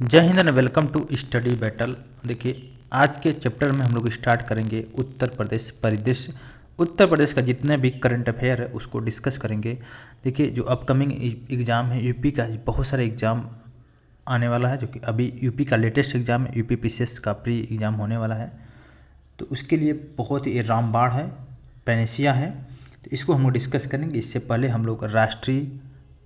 जय Hind and welcome to study battle. देखिए, आज के चैप्टर में हम लोग स्टार्ट करेंगे उत्तर प्रदेश परिदृश्य। उत्तर प्रदेश का जितने भी करंट अफेयर है उसको डिस्कस करेंगे। देखिए, जो अपकमिंग एग्ज़ाम है यूपी का, बहुत सारे एग्ज़ाम आने वाला है, जो कि अभी यूपी का लेटेस्ट एग्ज़ाम है, यूपी पीसीएस का प्री एग्ज़ाम होने वाला है। तो उसके लिए बहुत ही रामबाण है, पेनेसिया है, तो इसको हम लोग डिस्कस करेंगे। इससे पहले हम लोग राष्ट्रीय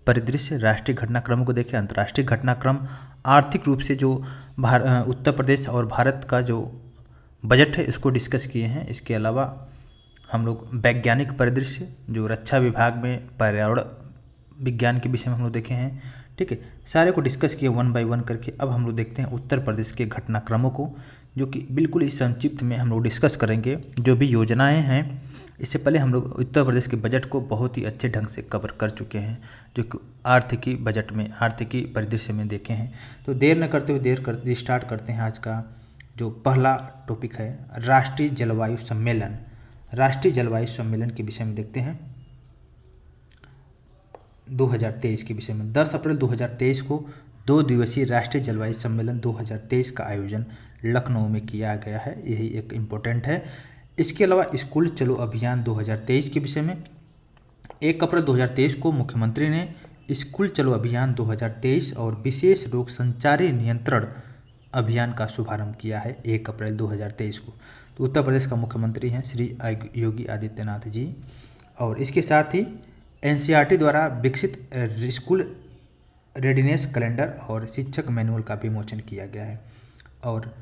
परिदृश्य, राष्ट्रीय घटनाक्रम को देखें, अंतर्राष्ट्रीय घटनाक्रम, आर्थिक रूप से जो उत्तर प्रदेश और भारत का जो बजट है इसको डिस्कस किए हैं। इसके अलावा हम लोग वैज्ञानिक परिदृश्य, जो रक्षा विभाग में पर्यावरण विज्ञान के विषय में हम लोग देखे हैं, ठीक है, सारे को डिस्कस किए वन बाय वन करके। अब हम लोग देखते हैं उत्तर प्रदेश के घटनाक्रमों को, जो कि बिल्कुल इस संक्षिप्त में हम लोग डिस्कस करेंगे। जो भी योजनाएं हैं, इससे पहले हम लोग उत्तर प्रदेश के बजट को बहुत ही अच्छे ढंग से कवर कर चुके हैं, जो कि आर्थिकी बजट में, आर्थिकी परिदृश्य में देखे हैं। तो देर न करते हुए स्टार्ट करते हैं। आज का जो पहला टॉपिक है, राष्ट्रीय जलवायु सम्मेलन। राष्ट्रीय जलवायु सम्मेलन के विषय में देखते हैं 2023 के विषय में। 10 अप्रैल 2023 को 2 दिवसीय राष्ट्रीय जलवायु सम्मेलन 2023 का आयोजन लखनऊ में किया गया है, यही एक इम्पोर्टेंट है। इसके अलावा स्कूल चलो अभियान 2023 के विषय में 1 अप्रैल 2023 को मुख्यमंत्री ने स्कूल चलो अभियान 2023 और विशेष रोग संचारी नियंत्रण अभियान का शुभारंभ किया है 1 अप्रैल 2023 को। तो उत्तर प्रदेश का मुख्यमंत्री हैं श्री योगी आदित्यनाथ जी। और इसके साथ ही एनसीईआरटी द्वारा विकसित स्कूल रेडीनेस कैलेंडर और शिक्षक मैनुअल का विमोचन किया गया है। और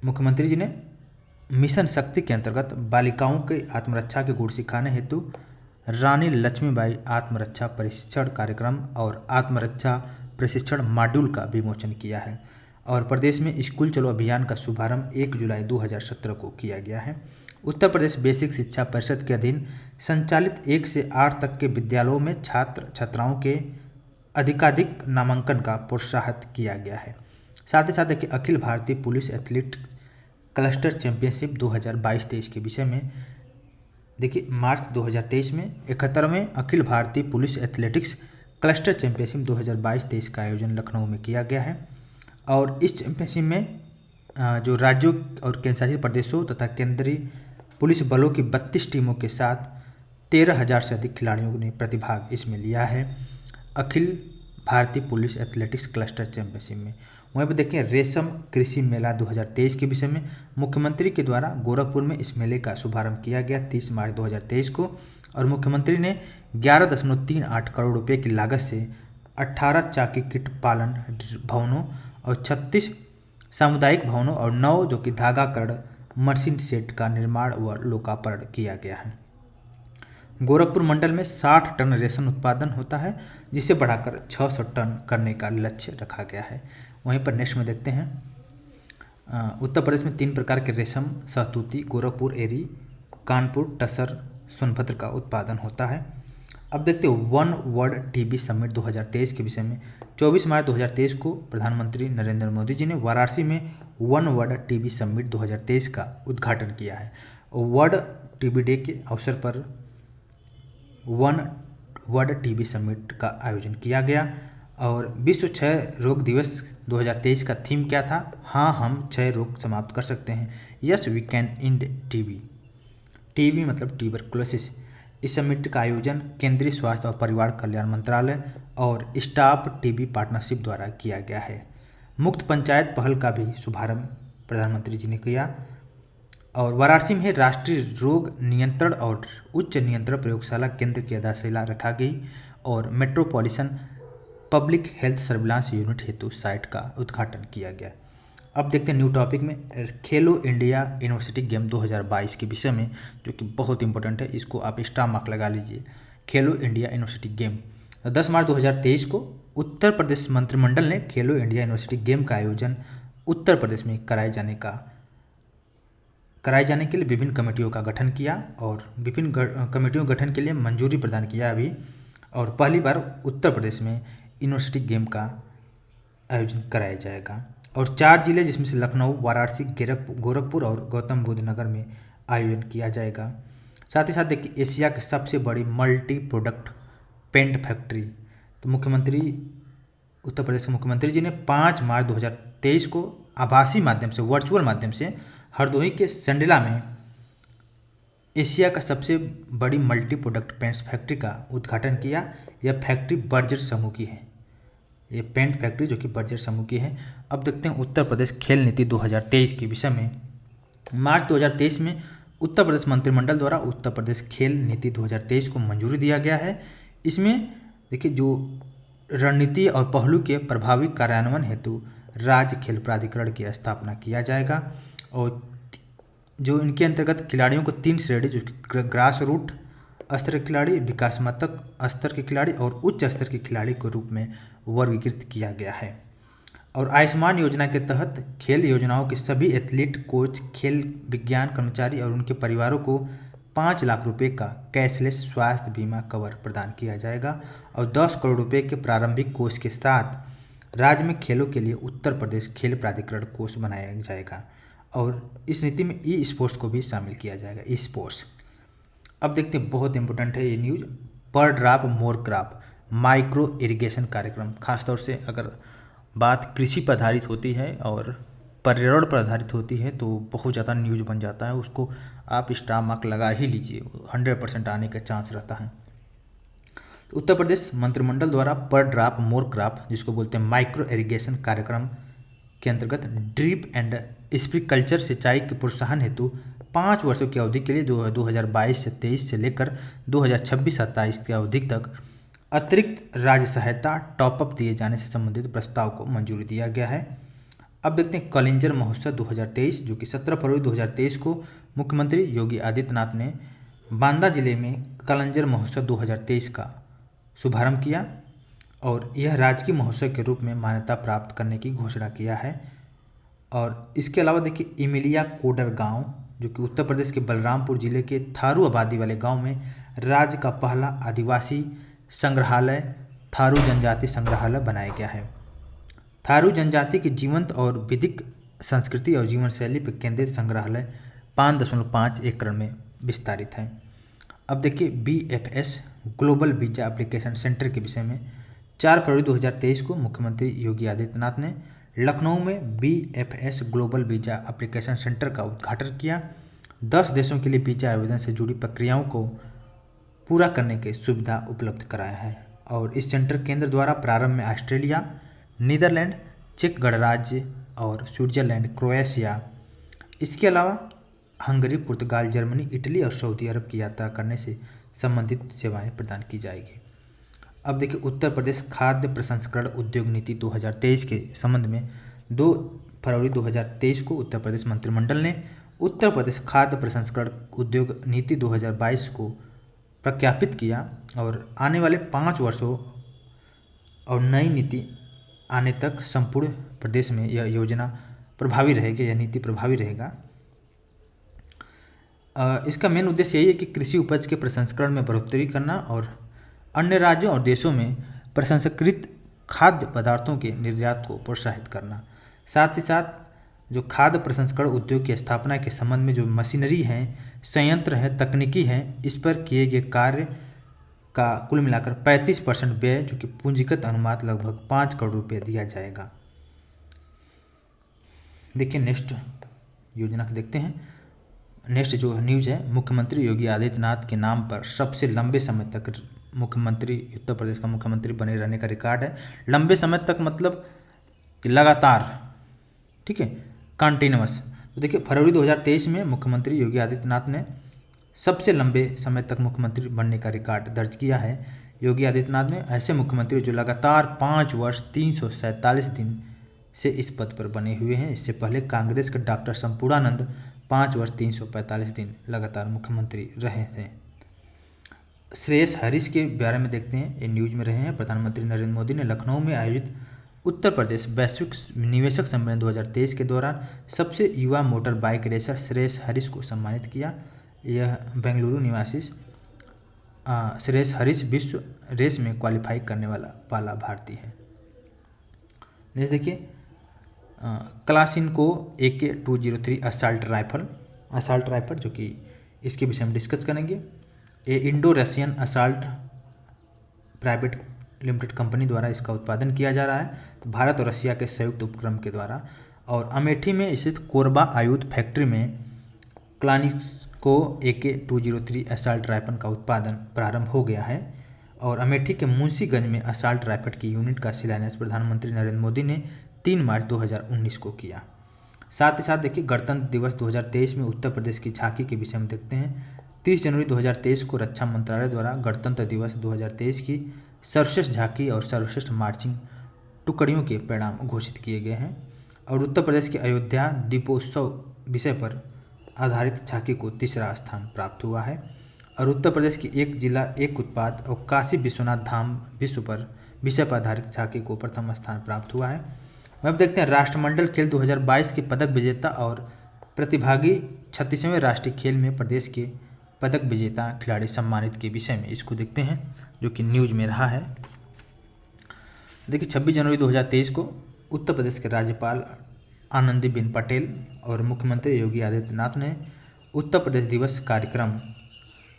मुख्यमंत्री जी ने मिशन शक्ति के अंतर्गत बालिकाओं के आत्मरक्षा के गुण सिखाने हेतु रानी लक्ष्मीबाई आत्मरक्षा प्रशिक्षण कार्यक्रम और आत्मरक्षा प्रशिक्षण मॉड्यूल का विमोचन किया है। और प्रदेश में स्कूल चलो अभियान का शुभारंभ 1 जुलाई 2017 को किया गया है। उत्तर प्रदेश बेसिक शिक्षा परिषद के अधीन संचालित 1 से 8 तक के विद्यालयों में छात्र छात्राओं के अधिकाधिक नामांकन का प्रोत्साहित किया गया है। साथ ही साथ देखिए, Akhil Bharatiya police athlete cluster championship 2022-23 के विषय में देखिए, मार्च 2023 में 71वें Akhil Bharatiya police athletics cluster championship 2022-23 का आयोजन लखनऊ में किया गया है। और इस चैंपियनशिप में जो राज्यों और केंद्रशासित प्रदेशों तथा केंद्रीय पुलिस बलों की 32 टीमों के साथ 13,000 से अधिक खिलाड़ियों ने प्रतिभाग इसमें लिया है, Akhil Bharatiya police athletics cluster championship में। वहीं पर देखें, रेशम कृषि मेला 2023 के विषय में मुख्यमंत्री के द्वारा गोरखपुर में इस मेले का शुभारंभ किया गया 30 मार्च 2023 को। और मुख्यमंत्री ने 11.38 करोड़ रुपये की लागत से 18 चाकी किट पालन भवनों और 36 सामुदायिक भवनों और 9 जो कि धागाकरण मशीन सेट का निर्माण व लोकार्पण किया गया है। गोरखपुर मंडल में 60 टन रेशम उत्पादन होता है, जिसे बढ़ाकर 600 टन करने का लक्ष्य रखा गया है। वहीं पर नेक्स्ट में देखते हैं, उत्तर प्रदेश में 3 प्रकार के रेशम सहतूती, गोरखपुर एरी, कानपुर टसर, सोनभद्र का उत्पादन होता है। अब देखते हैं वन वर्ल्ड टीबी समिट 2023 के विषय में। 24 मार्च 2023 को प्रधानमंत्री नरेंद्र मोदी जी ने वाराणसी में वन वर्ल्ड टीबी समिट 2023 का उद्घाटन किया है। वर्ल्ड टीबी डे के अवसर पर वन वर्ल्ड टीबी समिट का आयोजन किया गया। और विश्व क्षय रोग दिवस 2023 का थीम क्या था? हाँ, हम क्षय रोग समाप्त कर सकते हैं। Yes we can end TB. TB मतलब ट्यूबरकुलोसिस। इस समिट का आयोजन केंद्रीय स्वास्थ्य और परिवार कल्याण मंत्रालय और स्टाफ टीबी पार्टनरशिप द्वारा किया गया है। मुक्त पंचायत पहल का भी शुभारंभ प्रधानमंत्री जी ने किया। और वाराणसी में राष्ट्रीय रोग नियंत्रण और उच्च नियंत्रण प्रयोगशाला केंद्र की आधारशिला रखा गई और metropolitan public health surveillance unit हेतु साइट का उद्घाटन किया गया। अब देखते हैं न्यू टॉपिक में, खेलो इंडिया यूनिवर्सिटी गेम 2022 के विषय में, जो कि बहुत इंपॉर्टेंट है, इसको आप स्टार मार्क लगा लीजिए। खेलो इंडिया यूनिवर्सिटी गेम 10 मार्च 2023 को उत्तर प्रदेश मंत्रिमंडल ने खेलो इंडिया यूनिवर्सिटी गेम का आयोजन उत्तर प्रदेश में कराए जाने के लिए विभिन्न कमेटियों का गठन किया और विभिन्न कमेटियों गठन के लिए मंजूरी प्रदान किया अभी। और पहली बार उत्तर प्रदेश में यूनिवर्सिटी गेम का आयोजन कराया जाएगा। और 4 जिले, जिसमें से लखनऊ, वाराणसी, गोरखपुर और गौतम बुद्ध नगर में आयोजन किया जाएगा। साथ ही साथ देखिए, एशिया की सबसे बड़ी मल्टी प्रोडक्ट पेंट फैक्ट्री, तो मुख्यमंत्री उत्तर प्रदेश के मुख्यमंत्री जी ने 5 मार्च 2023 को आभासी माध्यम से, वर्चुअल माध्यम से हरदोई के संडिला में एशिया का सबसे बड़ी मल्टी प्रोडक्ट पेंट्स फैक्ट्री का उद्घाटन किया। यह फैक्ट्री बर्जर समूह की है, ये पेंट फैक्ट्री जो कि बर्जर समूह की है। अब देखते हैं उत्तर प्रदेश खेल नीति 2023 के विषय में। मार्च 2023 में उत्तर प्रदेश मंत्रिमंडल द्वारा उत्तर प्रदेश खेल नीति 2023 को मंजूरी दिया गया है। इसमें देखिए जो रणनीति और पहलू के प्रभावी कार्यान्वयन हेतु राज्य खेल प्राधिकरण की स्थापना किया जाएगा और जो इनके अंतर्गत खिलाड़ियों को 3 श्रेणी, जो ग्रास रूट स्तर के खिलाड़ी, विकासात्मक स्तर के खिलाड़ी और उच्च स्तर के खिलाड़ी के रूप में वर्गीकृत किया गया है। और आयुष्मान योजना के तहत खेल योजनाओं के सभी एथलीट, कोच, खेल विज्ञान कर्मचारी और उनके परिवारों को 5 लाख रुपए का कैशलेस स्वास्थ्य बीमा कवर प्रदान किया जाएगा और 10 करोड़ रुपए के प्रारंभिक कोष के साथ राज्य में खेलों के लिए उत्तर प्रदेश खेल प्राधिकरण कोष बनाया जाएगा और इस नीति में ई स्पोर्ट्स को भी शामिल किया जाएगा, ई स्पोर्ट्स। अब देखते हैं, बहुत इंपॉर्टेंट है ये न्यूज़, पर drop more crop micro irrigation कार्यक्रम। खासतौर से अगर बात कृषि पर आधारित होती है और पर्यावरण पर आधारित होती है तो बहुत ज़्यादा न्यूज़ बन जाता है, उसको आप स्टार मार्क लगा ही लीजिए, 100% आने का चांस रहता है। तो उत्तर प्रदेश मंत्रिमंडल द्वारा पर ड्रॉप मोर क्रॉप, जिसको बोलते हैं माइक्रो इरिगेशन कार्यक्रम के अंतर्गत ड्रिप एंड स्प्रिंकलर सिंचाई के प्रोत्साहन हेतु 5 वर्षों की अवधि के लिए 2022 से 23 से लेकर 2026-27 की अवधि तक अतिरिक्त राज्य सहायता टॉपअप दिए जाने से संबंधित प्रस्ताव को मंजूरी दिया गया है। अब देखते हैं कलिंजर महोत्सव 2023, जो कि 17 फरवरी 2023 को मुख्यमंत्री योगी आदित्यनाथ ने बांदा जिले में कलिंजर महोत्सव 2023 का शुभारंभ किया और यह राजकीय महोत्सव के रूप में मान्यता प्राप्त करने की घोषणा किया है। और इसके अलावा देखिए इमिलिया कोडर गांव, जो कि उत्तर प्रदेश के बलरामपुर जिले के थारू आबादी वाले गांव में राज्य का पहला आदिवासी संग्रहालय थारू जनजाति संग्रहालय बनाया गया है। थारू जनजाति की जीवंत और विधिक संस्कृति और जीवन शैली पर केंद्रित संग्रहालय 5.5 एकड़ में विस्तारित है। अब देखिए BFS global visa application centre के विषय में 4 फरवरी 2023 को मुख्यमंत्री योगी आदित्यनाथ ने लखनऊ में BFS global visa application centre का उद्घाटन किया। 10 देशों के लिए वीजा आवेदन से जुड़ी प्रक्रियाओं को पूरा करने की सुविधा उपलब्ध कराया है और इस सेंटर केंद्र द्वारा प्रारंभ में ऑस्ट्रेलिया, नीदरलैंड, चेक गणराज्य और स्विट्जरलैंड, क्रोएशिया, इसके अलावा हंगरी, पुर्तगाल, जर्मनी, इटली और सऊदी अरब की यात्रा करने से संबंधित सेवाएं प्रदान की जाएगी। अब देखिए उत्तर प्रदेश खाद्य प्रसंस्करण उद्योग नीति 2023 के संबंध में 2 फरवरी 2023 को उत्तर प्रदेश मंत्रिमंडल ने उत्तर प्रदेश खाद्य प्रसंस्करण उद्योग नीति 2022 को प्रख्यापित किया और आने वाले 5 वर्षों और नई नीति आने तक संपूर्ण प्रदेश में यह योजना प्रभावी रहेगी, यह नीति प्रभावी रहेगा। इसका मेन उद्देश्य यही है कि कृषि उपज के प्रसंस्करण में बढ़ोतरी करना और अन्य राज्यों और देशों में प्रसंस्कृत खाद्य पदार्थों के निर्यात को प्रोत्साहित करना। साथ ही साथ जो खाद्य प्रसंस्करण उद्योग की स्थापना के संबंध में जो मशीनरी हैं, संयंत्र हैं, तकनीकी हैं, इस पर किए गए कार्य का कुल मिलाकर 35% व्यय, जो कि पूंजीगत अनुमात लगभग 5 करोड़ रुपये दिया जाएगा। देखिए नेक्स्ट योजना को देखते हैं। नेक्स्ट जो न्यूज़ है, मुख्यमंत्री योगी आदित्यनाथ के नाम पर सबसे लंबे समय तक मुख्यमंत्री, उत्तर प्रदेश का मुख्यमंत्री बने रहने का रिकॉर्ड है। लंबे समय तक मतलब लगातार, ठीक है, कंटिन्यूअस। तो देखिए फरवरी 2023 में मुख्यमंत्री योगी आदित्यनाथ ने सबसे लंबे समय तक मुख्यमंत्री बनने का रिकॉर्ड दर्ज किया है। योगी आदित्यनाथ ने ऐसे मुख्यमंत्री जो लगातार 5 वर्ष 347 दिन से इस पद पर बने हुए हैं। इससे पहले कांग्रेस के डॉक्टर संपूर्णानंद 5 वर्ष 345 दिन लगातार मुख्यमंत्री रहे थे। श्रेयस हरीश के बारे में देखते हैं, ये न्यूज में रहे हैं। प्रधानमंत्री नरेंद्र मोदी ने लखनऊ में आयोजित उत्तर प्रदेश वैश्विक निवेशक सम्मेलन 2023 के दौरान सबसे युवा motor bike racer Shreyas Harish को सम्मानित किया। यह बेंगलुरु निवासी श्रेयस हरीश विश्व रेस में क्वालिफाई करने वाला पहला भारतीय है। नेक्स्ट देखिए क्लासिनको AK-203 असॉल्ट राइफल, जो कि इसके विषय में डिस्कस करेंगे। ये Indo Russian assault private limited company द्वारा इसका उत्पादन किया जा रहा है, तो भारत और रसिया के संयुक्त उपक्रम के द्वारा। और अमेठी में स्थित कोरबा आयुध फैक्ट्री में क्लानिको AK-203 असॉल्ट राइफल का उत्पादन प्रारंभ हो गया है। और अमेठी के मुंशीगंज में असॉल्ट राइफल की यूनिट का शिलान्यास प्रधानमंत्री नरेंद्र मोदी ने 3 मार्च 2019 को किया। साथ ही साथ देखिए गणतंत्र दिवस 2023 में उत्तर प्रदेश की झांकी के विषय में देखते हैं। 30 जनवरी 2023 को रक्षा मंत्रालय द्वारा गणतंत्र दिवस 2023 की सर्वश्रेष्ठ झांकी और सर्वश्रेष्ठ मार्चिंग टुकड़ियों के परिणाम घोषित किए गए हैं। और उत्तर प्रदेश के अयोध्या दीपोत्सव विषय पर आधारित झांकी को तीसरा स्थान प्राप्त हुआ है। और उत्तर प्रदेश की एक जिला एक उत्पाद और काशी विश्वनाथ धाम विषय पर आधारित झांकी को प्रथम स्थान प्राप्त हुआ है। अब देखते हैं राष्ट्रमंडल खेल 2022 के पदक विजेता और प्रतिभागी 36वें राष्ट्रीय खेल में प्रदेश के पदक विजेता खिलाड़ी सम्मानित के विषय में, इसको देखते हैं जो कि न्यूज में रहा है। देखिए 26 जनवरी 2023 को उत्तर प्रदेश के राज्यपाल आनंदीबेन पटेल और मुख्यमंत्री योगी आदित्यनाथ ने उत्तर प्रदेश दिवस कार्यक्रम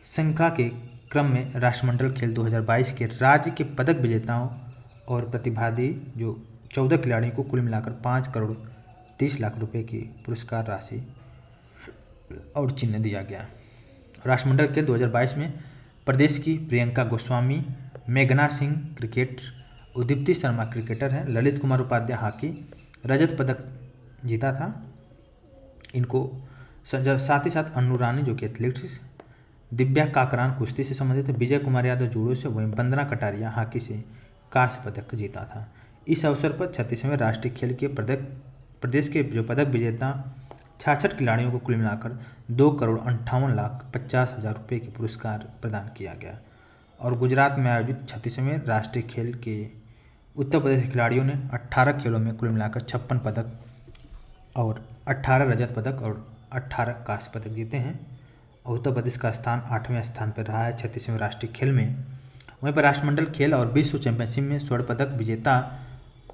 श्रृंखला के क्रम में राष्ट्रमंडल खेल 2022 के राज्य के पदक विजेताओं और प्रतिभागी जो 14 खिलाड़ियों को कुल मिलाकर 5 करोड़ 30 लाख रुपए की पुरस्कार राशि और चिन्ह दिया गया। राष्ट्रमंडल खेल 2022 में प्रदेश की प्रियंका गोस्वामी, मेघना सिंह क्रिकेट, उदीप्ति शर्मा क्रिकेटर हैं, ललित कुमार उपाध्याय हॉकी रजत पदक जीता था इनको। साथ ही साथ अन्नू रानी जो कि एथलेटिक्स, दिव्या काकरान कुश्ती से संबंधित है, विजय कुमार यादव जूडो से, वहीं वंदना कटारिया हॉकी से कांस्य पदक जीता था। इस अवसर पर 36वें राष्ट्रीय खेल के प्रदेश के जो पदक विजेता 66 खिलाड़ियों को कुल मिलाकर 2,58,50,000 रुपये के पुरस्कार प्रदान किया गया। और गुजरात में आयोजित 36वें राष्ट्रीय खेल के उत्तर प्रदेश के खिलाड़ियों ने 18 खेलों में कुल मिलाकर 56 पदक और 18 रजत पदक और 18 कांस्य पदक जीते हैं। और उत्तर प्रदेश का स्थान 8वें स्थान पर रहा है 36वें राष्ट्रीय खेल में। वहीं पर राष्ट्रमंडल खेल और विश्व चैंपियनशिप में स्वर्ण पदक विजेता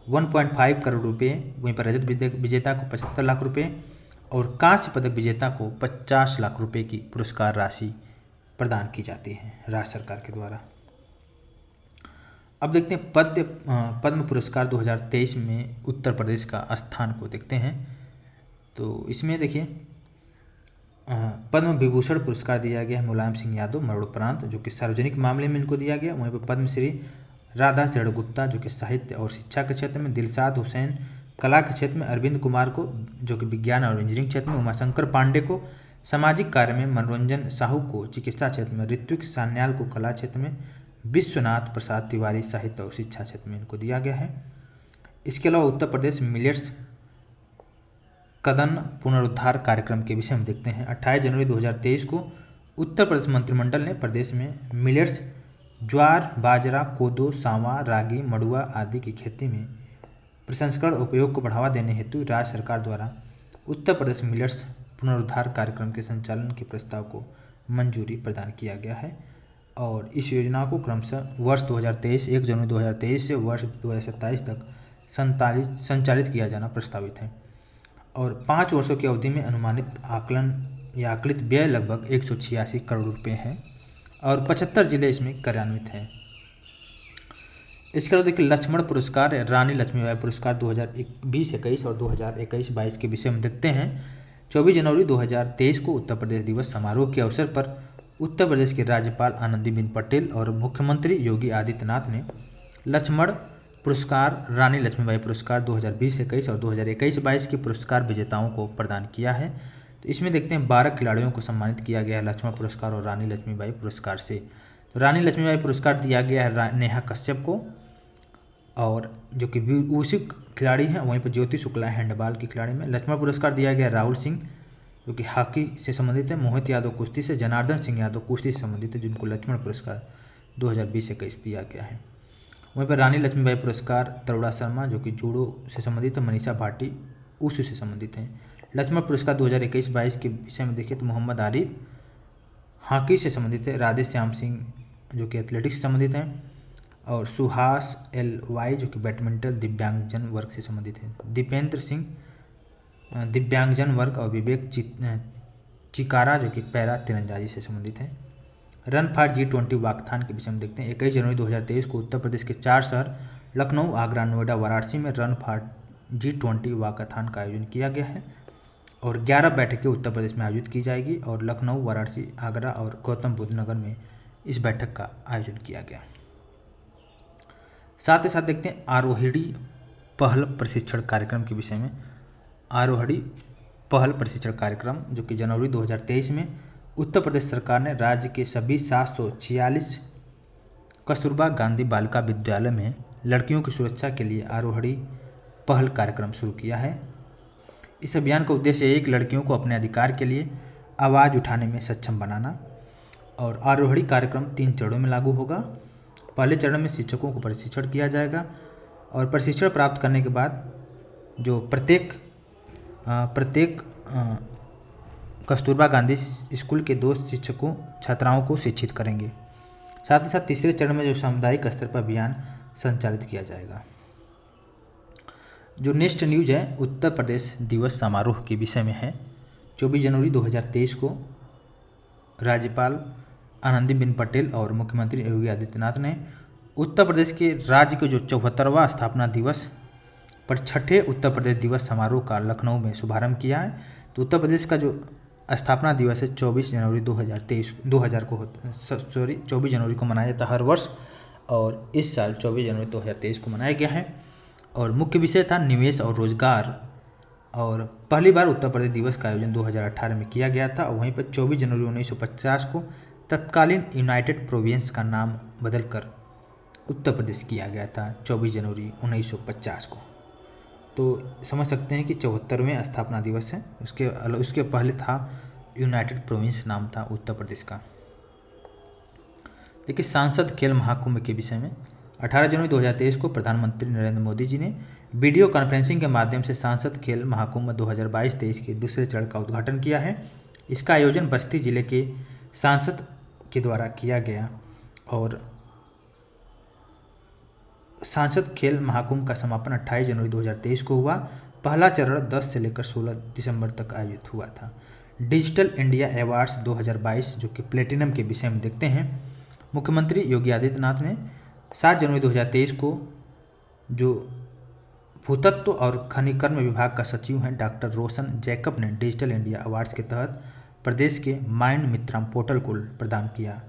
1.5 करोड़ रुपये, वहीं पर रजत विजेता को 75 लाख रुपये और कांस्य पदक विजेता को 50 लाख रुपये की पुरस्कार राशि प्रदान की जाती है राज्य सरकार के द्वारा। अब देखते हैं पद्म पुरस्कार 2023 में उत्तर प्रदेश का स्थान को देखते हैं। तो इसमें देखिए पद्म विभूषण पुरस्कार दिया गया है मुलायम सिंह यादव मरणोपरांत, जो कि सार्वजनिक मामले में इनको दिया गया। वहीं पर पद्मश्री राधा चरण गुप्ता जो कि साहित्य और शिक्षा के क्षेत्र में, दिलशाद हुसैन कला के क्षेत्र में, अरविंद कुमार को जो कि विज्ञान और इंजीनियरिंग क्षेत्र में, उमाशंकर पांडे को सामाजिक कार्य में, मनोरंजन साहू को चिकित्सा क्षेत्र में, ऋत्विक सान्याल को कला क्षेत्र में, विश्वनाथ प्रसाद तिवारी साहित्य और शिक्षा क्षेत्र में इनको दिया गया है। इसके अलावा उत्तर प्रदेश मिलेट्स कदन पुनरुद्धार कार्यक्रम के विषय में देखते हैं। 28 जनवरी 2023 को उत्तर प्रदेश मंत्रिमंडल ने प्रदेश में मिलेट्स ज्वार, बाजरा, कोदो, सांवा, रागी, मड़ुआ आदि की खेती में प्रसंस्करण उपयोग को बढ़ावा देने हेतु राज्य सरकार द्वारा उत्तर प्रदेश मिलेट्स पुनरुद्धार कार्यक्रम के संचालन के प्रस्ताव को मंजूरी प्रदान किया गया है। और इस योजना को क्रमशः वर्ष 2023 1 जनवरी 2023 से वर्ष 2027 तक संचालित किया जाना प्रस्तावित है। और 5 वर्षों की अवधि में अनुमानित आकलन या आकलित व्यय लगभग 186 करोड़ रुपये है और 75 जिले इसमें कार्यान्वित हैं। इसके अलावा देखिए लक्ष्मण पुरस्कार, रानी लक्ष्मीबाई पुरस्कार 2020-21 और 2021-22 के विषय में देखते हैं। 24 जनवरी 2023 को उत्तर प्रदेश दिवस समारोह के अवसर पर उत्तर प्रदेश के राज्यपाल आनंदीबेन पटेल और मुख्यमंत्री योगी आदित्यनाथ ने लक्ष्मण पुरस्कार, रानी लक्ष्मीबाई पुरस्कार 2020-21 और 2021-22 के पुरस्कार विजेताओं को प्रदान किया है। तो इसमें देखते हैं 12 खिलाड़ियों को सम्मानित किया गया है लक्ष्मण पुरस्कार और रानी लक्ष्मीबाई पुरस्कार से। तो रानी लक्ष्मीबाई पुरस्कार दिया गया है नेहा कश्यप को, और जो कि उसिक खिलाड़ी हैं। वहीं पर ज्योति शुक्ला हैंडबॉल की खिलाड़ी में। लक्ष्मण पुरस्कार दिया गया राहुल सिंह जो कि हॉकी से संबंधित है, मोहित यादव कुश्ती से, जनार्दन सिंह यादव कुश्ती से संबंधित है, जिनको लक्ष्मण पुरस्कार 2020-21 दिया गया है। वहीं पर रानी लक्ष्मीबाई पुरस्कार तरुणा शर्मा जो कि जूडो से संबंधित है, मनीषा भाटी उसी से संबंधित हैं। लक्ष्मण पुरस्कार 2021-22 के विषय में देखिए तो मोहम्मद आरिफ हॉकी से संबंधित है, राधे श्याम सिंह जो कि एथलेटिक्स से संबंधित हैं, और सुहास LY जो कि बैडमिंटन दिव्यांगजन वर्ग से संबंधित है, दीपेंद्र सिंह दिव्यांगजन वर्ग और विवेक चिकारा जो कि पैरा तीरंदाजी से संबंधित हैं। रन फॉर G20 वाकथान के विषय में देखते हैं। 21 जनवरी 2023 को उत्तर प्रदेश के 4 शहर लखनऊ, आगरा, नोएडा, वाराणसी में रन फॉर G20 वाकथान का आयोजन किया गया है और 11 बैठकें उत्तर प्रदेश में आयोजित की जाएगी और लखनऊ, वाराणसी, आगरा और गौतम बुद्ध नगर में इस बैठक का आयोजन किया गया। साथ ही साथ देखते हैं आरोहिणी पहल प्रशिक्षण कार्यक्रम के विषय में। आरोहिणी पहल प्रशिक्षण कार्यक्रम जो कि जनवरी 2023 में उत्तर प्रदेश सरकार ने राज्य के सभी 746 कस्तूरबा गांधी बालिका विद्यालय में लड़कियों की सुरक्षा के लिए आरोहिणी पहल कार्यक्रम शुरू किया है। इस अभियान का उद्देश्य एक लड़कियों को अपने अधिकार के लिए आवाज़ उठाने में सक्षम बनाना और आरोहिणी कार्यक्रम 3 चरणों में लागू होगा। पहले चरण में शिक्षकों को प्रशिक्षण किया जाएगा और प्रशिक्षण प्राप्त करने के बाद जो प्रत्येक कस्तूरबा गांधी स्कूल के 2 शिक्षकों छात्राओं को शिक्षित करेंगे। साथ ही साथ तीसरे चरण में जो सामुदायिक स्तर पर अभियान संचालित किया जाएगा। जो नेक्स्ट न्यूज है उत्तर प्रदेश दिवस समारोह के विषय में है। 24 जनवरी 2023 को राज्यपाल आनंदीबेन पटेल और मुख्यमंत्री योगी आदित्यनाथ ने उत्तर प्रदेश के राज्य के जो 74वां स्थापना दिवस पर 6ठे उत्तर प्रदेश दिवस समारोह का लखनऊ में शुभारंभ किया है। तो उत्तर प्रदेश का जो स्थापना दिवस है 24 जनवरी 2023 को मनाया जाता है हर वर्ष और इस साल 24 जनवरी 2023 को मनाया गया है और मुख्य विषय था निवेश और रोजगार। और पहली बार उत्तर प्रदेश दिवस का आयोजन 2018 में किया गया था और वहीं पर 24 जनवरी 1950 को तत्कालीन यूनाइटेड प्रोविंस का नाम बदलकर उत्तर प्रदेश किया गया था 24 जनवरी 1950 को। तो समझ सकते हैं कि 74वें स्थापना दिवस है। उसके पहले था यूनाइटेड प्रोविंस नाम था उत्तर प्रदेश का। देखिए सांसद खेल महाकुंभ के विषय में 18 जनवरी 2023 को प्रधानमंत्री नरेंद्र मोदी जी ने वीडियो कॉन्फ्रेंसिंग के माध्यम से सांसद खेल महाकुंभ 2022-23 के दूसरे चरण का उद्घाटन किया है। इसका आयोजन बस्ती जिले के सांसद के द्वारा किया गया और सांसद खेल महाकुंभ का समापन 28 जनवरी 2023 को हुआ। पहला चरण 10 से लेकर 16 दिसंबर तक आयोजित हुआ था। डिजिटल इंडिया अवार्ड्स 2022 जो कि प्लेटिनम के विषय में देखते हैं। मुख्यमंत्री योगी आदित्यनाथ ने 7 जनवरी 2023 को जो भूतत्व और खनिकर्म विभाग का सचिव हैं डॉक्टर रोशन जैकब ने डिजिटल इंडिया अवार्ड्स के तहत प्रदेश के माइंड मित्रा पोर्टल को प्रदान किया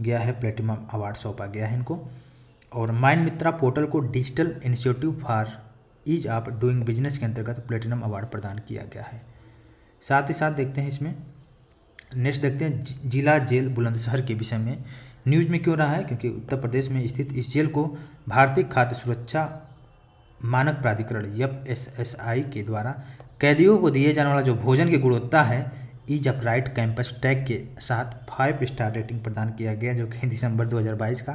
गया है। प्लेटिनम अवार्ड सौंपा गया है इनको और माइंड मित्रा पोर्टल को digital initiative for ease of doing business के अंतर्गत प्लेटिनम अवार्ड प्रदान किया गया है। साथ ही साथ देखते हैं इसमें नेक्स्ट देखते हैं जिला जेल बुलंदशहर के विषय में। न्यूज में क्यों रहा है क्योंकि उत्तर प्रदेश में स्थित इस जेल को भारतीय खाद्य सुरक्षा मानक प्राधिकरण FSSAI के द्वारा कैदियों को दिए जाने वाला जो भोजन की गुणवत्ता है ease of right campus tag के साथ 5 स्टार रेटिंग प्रदान किया गया जो कि दिसंबर 2022 का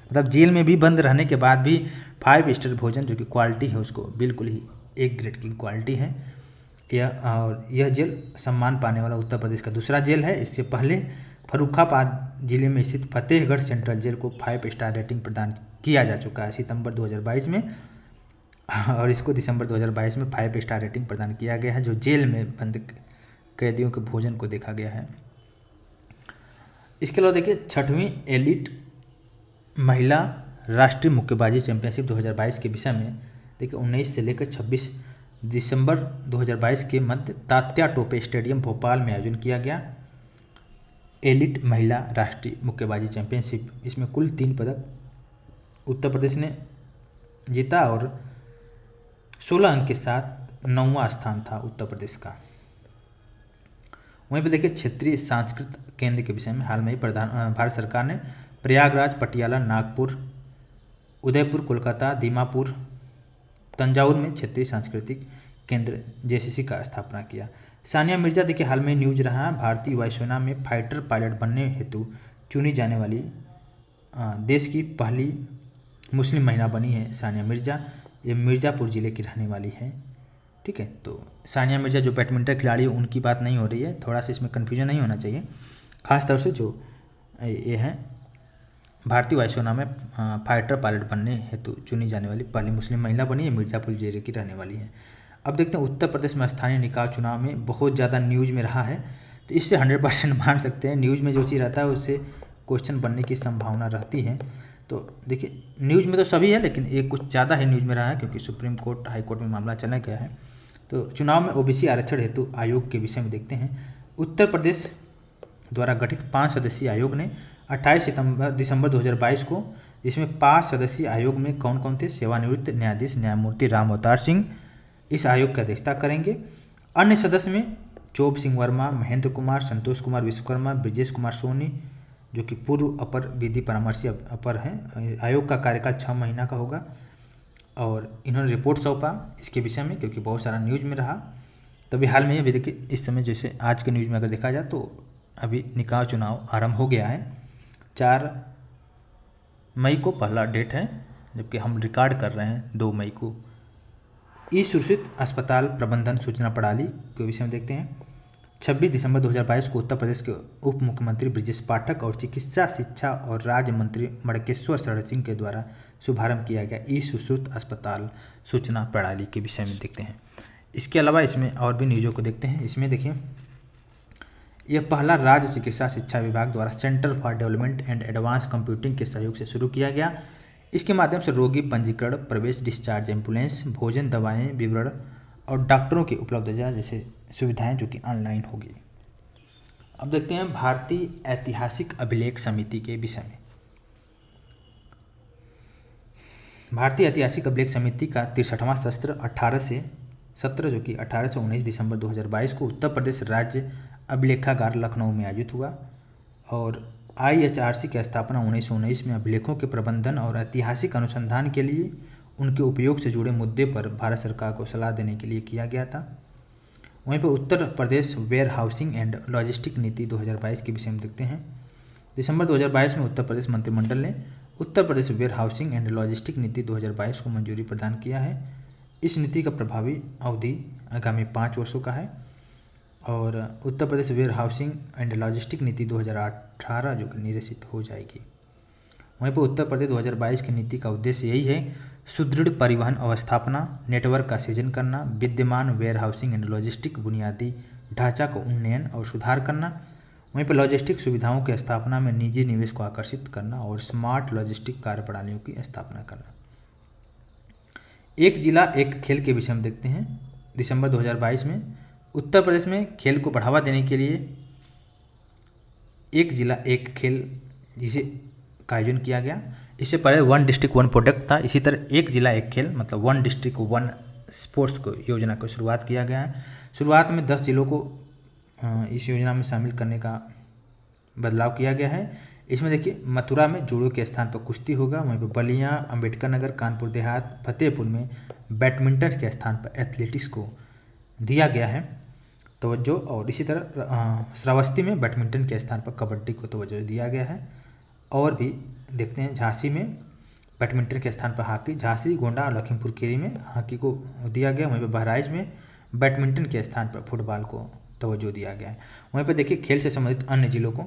मतलब जेल में भी बंद रहने के बाद भी 5 स्टार भोजन जो कि क्वालिटी है उसको बिल्कुल ही एक ग्रेड की क्वालिटी है। यह जेल सम्मान पाने वाला उत्तर प्रदेश का दूसरा जेल है। इससे पहले फर्रुखाबाद जिले में स्थित फतेहगढ़ सेंट्रल जेल को 5 स्टार रेटिंग प्रदान किया जा चुका है सितंबर 2022 में और इसको दिसंबर 2022 में 5 स्टार रेटिंग प्रदान किया गया है जो जेल में बंद कैदियों के भोजन को देखा गया है। इसके अलावा देखिए 6वीं एलिट महिला राष्ट्रीय मुक्केबाजी चैंपियनशिप 2022 के विषय में देखिए 19 से लेकर 26 दिसंबर 2022 के मध्य तात्या टोपे स्टेडियम भोपाल में आयोजन किया गया एलिट महिला राष्ट्रीय मुक्केबाजी चैंपियनशिप। इसमें कुल 3 पदक उत्तर प्रदेश ने जीता और 16 अंक के साथ 9वां स्थान था उत्तर प्रदेश का। वहीं पर देखिए क्षेत्रीय सांस्कृतिक केंद्र के विषय में हाल में ही भारत सरकार ने प्रयागराज, पटियाला, नागपुर, उदयपुर, कोलकाता, दीमापुर, तंजावुर में क्षेत्रीय सांस्कृतिक केंद्र JCC का स्थापना किया। सानिया मिर्जा देखिए हाल में न्यूज रहा भारतीय वायुसेना में फाइटर पायलट बनने हेतु चुनी जाने वाली देश की पहली मुस्लिम महिला बनी है सानिया मिर्जा। ये मिर्ज़ापुर ज़िले की रहने वाली है। ठीक है, तो सानिया मिर्जा जो बैडमिंटन खिलाड़ी है उनकी बात नहीं हो रही है, थोड़ा सा इसमें कन्फ्यूजन नहीं होना चाहिए। खासतौर से जो ये है भारतीय वायुसेना में फाइटर पायलट बनने हेतु चुनी जाने वाली पहली मुस्लिम महिला बनी है, मिर्ज़ापुर ज़िले की रहने वाली है। अब देखते हैं उत्तर प्रदेश में स्थानीय निकाय चुनाव में बहुत ज़्यादा न्यूज में रहा है, तो इससे 100% मान सकते हैं न्यूज में जो चीज़ रहता है उससे क्वेश्चन बनने की संभावना रहती है। तो देखिए न्यूज़ में तो सभी है, लेकिन एक कुछ ज़्यादा ही न्यूज़ में रहा है क्योंकि सुप्रीम कोर्ट हाई कोर्ट में मामला चला गया है। तो चुनाव में ओबीसी आरक्षण हेतु आयोग के विषय में देखते हैं। उत्तर प्रदेश द्वारा गठित 5 सदस्यीय आयोग ने 28 दिसंबर 2022 को, इसमें 5 सदस्यीय आयोग में कौन कौन थे? सेवानिवृत्त न्यायाधीश न्यायमूर्ति राम अवतार सिंह इस आयोग की अध्यक्षता करेंगे। अन्य सदस्य में चोब सिंह वर्मा, महेंद्र कुमार, संतोष कुमार विश्वकर्मा, ब्रजेश कुमार सोनी जो कि पूर्व अपर विधि परामर्शी अपर हैं। आयोग का कार्यकाल 6 महीना का होगा और इन्होंने रिपोर्ट सौंपा इसके विषय में क्योंकि बहुत सारा न्यूज़ में रहा। तभी हाल में अभी देखिए इस समय जैसे आज के न्यूज़ में अगर देखा जाए तो अभी निकाय चुनाव आरंभ हो गया है। 4 मई को पहला डेट है, जबकि हम रिकॉर्ड कर रहे हैं 2 मई को। ई सुरक्षित अस्पताल प्रबंधन सूचना प्रणाली के विषय में देखते हैं। 26 दिसंबर 2022 को उत्तर प्रदेश के उप मुख्यमंत्री ब्रजेश पाठक और चिकित्सा शिक्षा और राज्य मंत्री मणकेश्वर शरण सिंह के द्वारा शुभारंभ किया गया ई सुश्रुत अस्पताल सूचना प्रणाली के विषय में देखते हैं। इसके अलावा इसमें और भी न्यूज़ों को देखते हैं। इसमें देखिए यह पहला राज्य चिकित्सा शिक्षा विभाग द्वारा centre for development and advance computing के सहयोग से शुरू किया गया। इसके माध्यम से रोगी पंजीकरण, प्रवेश, डिस्चार्ज, एम्बुलेंस, भोजन, दवाएं, विवरण और डॉक्टरों की उपलब्धता जैसे सुविधाएं जो कि ऑनलाइन होगी। अब देखते हैं भारतीय ऐतिहासिक अभिलेख समिति के विषय में। भारतीय ऐतिहासिक अभिलेख समिति का 63वां सत्र जो कि 18 से 19 दिसंबर 2022 को उत्तर प्रदेश राज्य अभिलेखागार लखनऊ में आयोजित हुआ और IHRC की स्थापना 1919 में अभिलेखों के प्रबंधन और ऐतिहासिक अनुसंधान के लिए उनके उपयोग से जुड़े मुद्दे पर भारत सरकार को सलाह देने के लिए किया गया था। वहीं पर Uttar Pradesh where housing and logistic नीति 2022 के विषय में देखते हैं। दिसंबर 2022 में उत्तर प्रदेश मंत्रिमंडल ने Uttar Pradesh where housing and logistic नीति 2022 को मंजूरी प्रदान किया है। इस नीति का प्रभावी अवधि आगामी 5 वर्षों का है और Uttar Pradesh where housing and logistic नीति 2018 जो कि निरसित हो जाएगी। वहीं पर उत्तर प्रदेश 2022 की नीति का उद्देश्य यही है सुदृढ़ परिवहन अवस्थापना नेटवर्क का सृजन करना, विद्यमान वेयर हाउसिंग एंड लॉजिस्टिक बुनियादी ढांचा को उन्नयन और सुधार करना, वहीं पर लॉजिस्टिक सुविधाओं की स्थापना में निजी निवेश को आकर्षित करना और स्मार्ट लॉजिस्टिक कार्यप्रणालियों की स्थापना करना। एक जिला एक खेल के विषय में देखते हैं। दिसंबर 2022 में उत्तर प्रदेश में खेल को बढ़ावा देने के लिए एक जिला एक खेल जिसे का आयोजन किया गया। इससे पहले 1 डिस्ट्रिक्ट 1 प्रोडक्ट था। इसी तरह एक जिला एक खेल मतलब 1 डिस्ट्रिक्ट 1 स्पोर्ट्स को योजना को शुरुआत किया गया है। शुरुआत में 10 जिलों को इस योजना में शामिल करने का बदलाव किया गया है। इसमें देखिए मथुरा में जूडो के स्थान पर कुश्ती होगा, वहीं पर बलिया, अंबेडकर नगर, कानपुर देहात, फतेहपुर में बैडमिंटन के स्थान पर एथलेटिक्स को दिया गया है तवज्जो और इसी तरह श्रावस्ती में बैडमिंटन के स्थान पर कबड्डी को तवज्जो दिया गया है। और भी देखते हैं झांसी में बैडमिंटन के स्थान पर हॉकी, झांसी, गोंडा और लखीमपुर खीरी में हॉकी को दिया गया। वहीं पर बहराइच में बैडमिंटन के स्थान पर फुटबॉल को तवज्जो दिया गया है। वहीं पर देखिए खेल से संबंधित अन्य जिलों को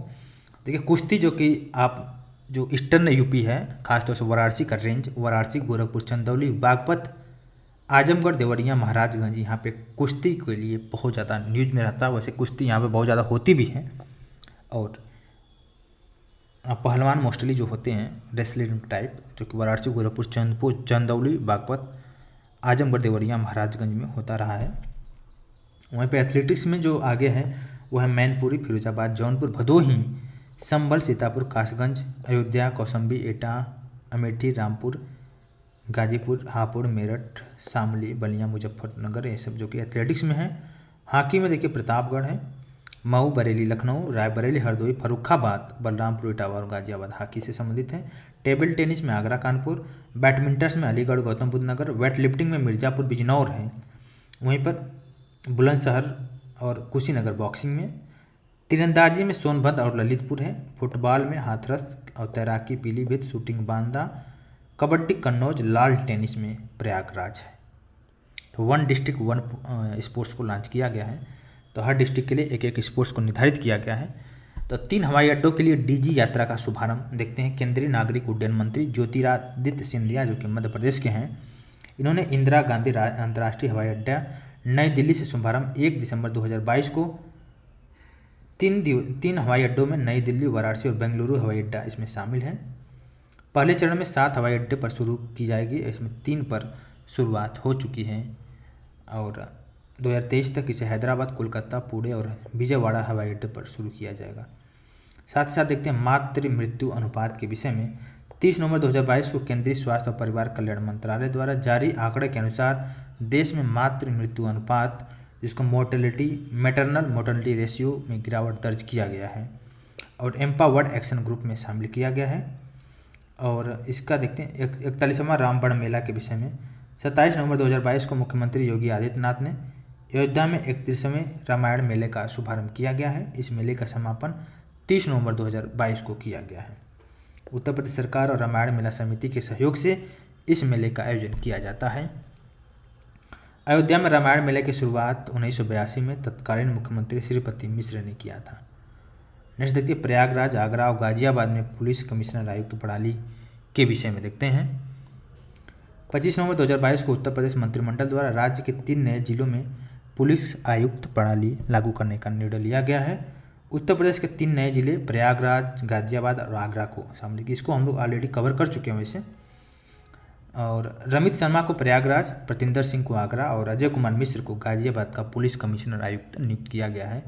देखिए कुश्ती जो कि आप जो ईस्टर्न यूपी है खासतौर से वाराणसी का रेंज, वाराणसी, गोरखपुर, चंदौली, बागपत, आजमगढ़, देवरिया, महाराजगंज, यहाँ पे कुश्ती के लिए बहुत ज़्यादा न्यूज में रहता है। वैसे कुश्ती यहाँ पे बहुत ज़्यादा होती भी है और पहलवान मोस्टली जो होते हैं रेसलिंग टाइप जो कि वाराणसी, गोरखपुर, चंदौली, बागपत, आजमगढ़, देवरिया, महाराजगंज में होता रहा है। वहीं पे एथलेटिक्स में जो आगे है वो है मैनपुरी, फिरोजाबाद, जौनपुर, भदोही, संभल, सीतापुर, कासगंज, अयोध्या, कौशाम्बी, एटा, अमेठी, रामपुर, गाजीपुर, हापुड़, मेरठ, शामली, बलिया, मुजफ्फरनगर, ये सब जो कि एथलेटिक्स में है। हॉकी में देखिए प्रतापगढ़ है, मऊ, बरेली, लखनऊ, रायबरेली, हरदोई, फर्रुखाबाद, बलरामपुर, इटावा और गाजियाबाद हॉकी से संबंधित हैं। टेबल टेनिस में आगरा, कानपुर, बैडमिंटन में अलीगढ़, गौतम बुद्ध नगर, वेट लिफ्टिंग में मिर्ज़ापुर, बिजनौर है। वहीं पर बुलंदशहर और कुशीनगर बॉक्सिंग में, तीरंदाजी में सोनभद्र और ललितपुर है। फुटबॉल में हाथरस और तैराकी पीलीभीत, शूटिंग बांदा, कबड्डी कन्नौज, लाल टेनिस में प्रयागराज है। तो 1 डिस्ट्रिक्ट 1 स्पोर्ट्स को लॉन्च किया गया है। तो हर डिस्ट्रिक्ट के लिए एक एक स्पोर्ट्स को निर्धारित किया गया है। तो 3 हवाई अड्डों के लिए डीजी यात्रा का शुभारंभ देखते हैं। केंद्रीय नागरिक उड्डयन मंत्री ज्योतिरादित्य सिंधिया जो कि मध्य प्रदेश के हैं, इन्होंने इंदिरा गांधी अंतर्राष्ट्रीय हवाई अड्डा नई दिल्ली से शुभारंभ 1 दिसंबर 2022 को तीन हवाई अड्डों में नई दिल्ली, वाराणसी और बेंगलुरु हवाई अड्डा इसमें शामिल है। पहले चरण में 7 हवाई अड्डे पर शुरू की जाएगी, इसमें 3 पर शुरुआत हो चुकी है और 2023 तक इसे हैदराबाद, कोलकाता, पुणे और विजयवाड़ा हवाई अड्डे पर शुरू किया जाएगा। साथ ही साथ देखते हैं मातृ मृत्यु अनुपात के विषय में। 30 नवंबर 2022 को केंद्रीय स्वास्थ्य और परिवार कल्याण मंत्रालय द्वारा जारी आंकड़े के अनुसार देश में मातृ मृत्यु अनुपात, जिसको मैटरनल मोर्टेलिटी रेशियो में गिरावट दर्ज किया गया है और एम्पावर्ड एक्शन ग्रुप में शामिल किया गया है। और इसका देखते हैं 41वां रामबन मेला के विषय में। 27 नवंबर 2022 को मुख्यमंत्री योगी आदित्यनाथ ने अयोध्या में 31वें रामायण मेले का शुभारंभ किया गया है। इस मेले का समापन 30 नवंबर 2022 को किया गया है। उत्तर प्रदेश सरकार और रामायण मेला समिति के सहयोग से इस मेले का आयोजन किया जाता है। अयोध्या में रामायण मेले की शुरुआत 1982 में तत्कालीन मुख्यमंत्री श्रीपति मिश्र ने किया था। नेक्स्ट देखिए प्रयागराज, आगरा और गाजियाबाद में पुलिस कमिश्नर आयुक्त प्रणाली के विषय में देखते हैं। 25 नवंबर 2022 को उत्तर प्रदेश मंत्रिमंडल द्वारा राज्य के 3 नए जिलों में पुलिस आयुक्त प्रणाली लागू करने का निर्णय लिया गया है। उत्तर प्रदेश के 3 नए जिले प्रयागराज, गाजियाबाद और आगरा को शामिल किया। इसको हम लोग ऑलरेडी कवर कर चुके हैं वैसे। और रमित शर्मा को प्रयागराज, प्रतिंदर सिंह को आगरा और अजय कुमार मिश्र को गाजियाबाद का पुलिस कमिश्नर आयुक्त नियुक्त किया गया है।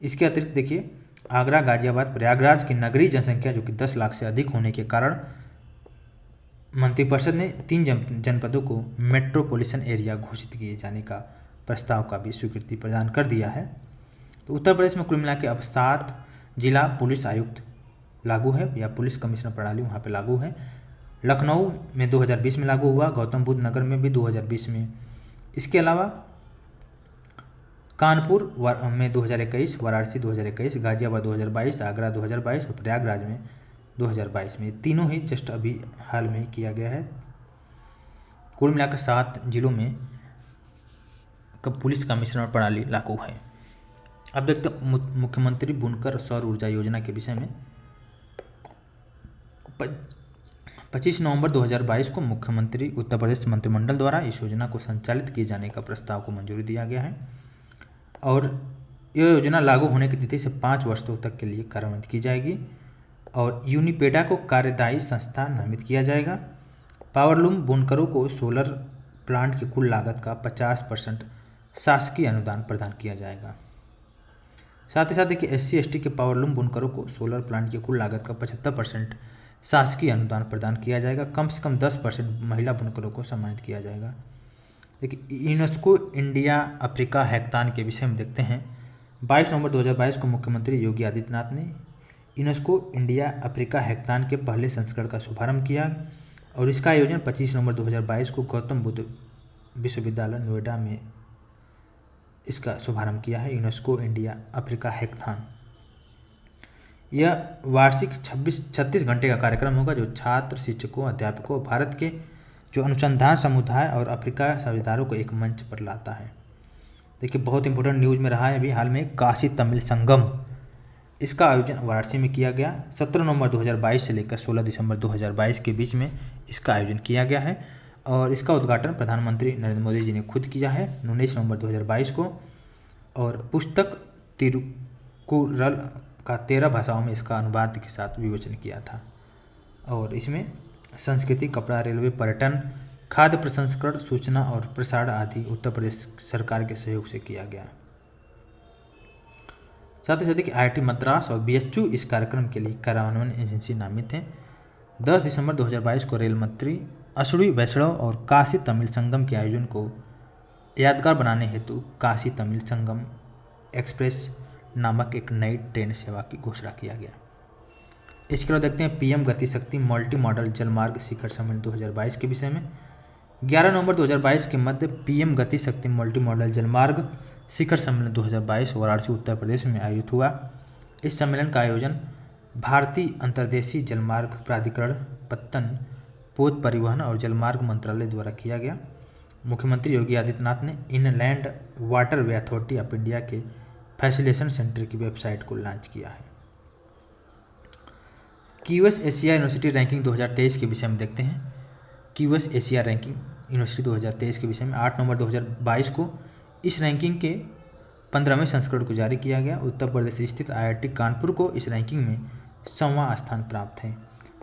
इसके अतिरिक्त देखिए आगरा, गाजियाबाद, प्रयागराज की नगरीय जनसंख्या जो कि 10 लाख से अधिक होने के कारण मंत्रिपरिषद ने 3 जनपदों को मेट्रोपॉलिटन एरिया घोषित किए जाने का प्रस्ताव का भी स्वीकृति प्रदान कर दिया है। तो उत्तर प्रदेश में कुल मिला के अब 7 जिला पुलिस आयुक्त लागू है या पुलिस कमिश्नर प्रणाली वहाँ पे लागू है। लखनऊ में 2020 में लागू हुआ, गौतम बुद्ध नगर में भी 2020 में। इसके अलावा कानपुर में 2021, वाराणसी 2021, गाजियाबाद 2022, आगरा 2022 और प्रयागराज में 2022 में। तीनों ही जस्ट अभी हाल में किया गया है। कुल मिलाकर 7 जिलों में पुलिस कमिश्नर प्रणाली लागू है। अब देखते हैं मुख्यमंत्री बुनकर सौर ऊर्जा योजना के विषय में। 25 नवंबर 2022 को मुख्यमंत्री उत्तर प्रदेश मंत्रिमंडल द्वारा इस योजना को संचालित किए जाने का प्रस्ताव को मंजूरी दिया गया है और यह योजना लागू होने की तिथि से 5 वर्षों तक के लिए कार्यान्वित की जाएगी और यूनिपेडा को कार्यदायी संस्था नामित किया जाएगा। पावरलूम बुनकरों को सोलर प्लांट की कुल लागत का 50% शासकीय अनुदान प्रदान किया जाएगा। साथ ही साथ देखिए SC/ST के पावरलूम बुनकरों को सोलर प्लांट की कुल लागत का 75% शासकीय अनुदान प्रदान किया जाएगा। कम से कम 10% महिला बुनकरों को सम्मानित किया जाएगा। देखिए यूनेस्को इंडिया अफ्रीका हैकाथॉन के विषय में देखते हैं। 22 नवंबर 2022 को मुख्यमंत्री योगी आदित्यनाथ ने यूनेस्को इंडिया अफ्रीका हैकाथॉन के पहले संस्करण का शुभारंभ किया और इसका आयोजन 25 नवंबर 2022 को गौतम बुद्ध विश्वविद्यालय नोएडा में इसका शुभारंभ किया है। यूनेस्को इंडिया अफ्रीका हैकाथॉन यह वार्षिक 36 घंटे का कार्यक्रम होगा जो छात्र, शिक्षकों, अध्यापकों, भारत के जो अनुसंधान समुदाय और अफ्रीका साझेदारों को एक मंच पर लाता है। देखिए बहुत इंपॉर्टेंट न्यूज़ में रहा है अभी हाल में काशी तमिल संगम, इसका आयोजन वाराणसी में किया गया। 17 नवंबर 2022 से लेकर 16 दिसंबर 2022 के बीच में इसका आयोजन किया गया है और इसका उद्घाटन प्रधानमंत्री नरेंद्र मोदी जी ने खुद किया है 19 नवंबर 2022 को। और पुस्तक तिरुकुरल का 13 भाषाओं में इसका अनुवाद के साथ विमोचन किया था और इसमें संस्कृति, कपड़ा, रेलवे, पर्यटन, खाद्य प्रसंस्करण, सूचना और प्रसारण आदि उत्तर प्रदेश सरकार के सहयोग से किया गया। साथ ही साथ कि IIT मद्रास और BHU इस कार्यक्रम के लिए कार्यान्वयन एजेंसी नामित हैं। 10 दिसंबर 2022 को रेल मंत्री अश्विनी वैष्णव और काशी तमिल संगम के आयोजन को यादगार बनाने हेतु काशी तमिल संगम एक्सप्रेस नामक एक नई ट्रेन सेवा की घोषणा किया गया। इसके बाद देखते हैं PM गति शक्ति मल्टी मॉडल जलमार्ग शिखर सम्मेलन 2022 के विषय में। 11 नवंबर 2022 के मध्य PM गति शक्ति मल्टी मॉडल जलमार्ग शिखर सम्मेलन 2022 वाराणसी उत्तर प्रदेश में आयोजित हुआ। इस सम्मेलन का आयोजन भारतीय अंतर्देशीय जलमार्ग प्राधिकरण, पत्तन, पोत परिवहन और जलमार्ग मंत्रालय द्वारा किया गया। मुख्यमंत्री योगी आदित्यनाथ ने inland waterway authority of India के फैसिलिटेशन सेंटर की वेबसाइट को लॉन्च किया है। QS एशिया यूनिवर्सिटी रैंकिंग 2023 के विषय में देखते हैं। QS एशिया रैंकिंग यूनिवर्सिटी 2023 के विषय में 8 नवंबर 2022 को इस रैंकिंग के 15वें संस्करण को जारी किया गया। उत्तर प्रदेश स्थित IIT कानपुर को इस रैंकिंग में 100वां स्थान प्राप्त है।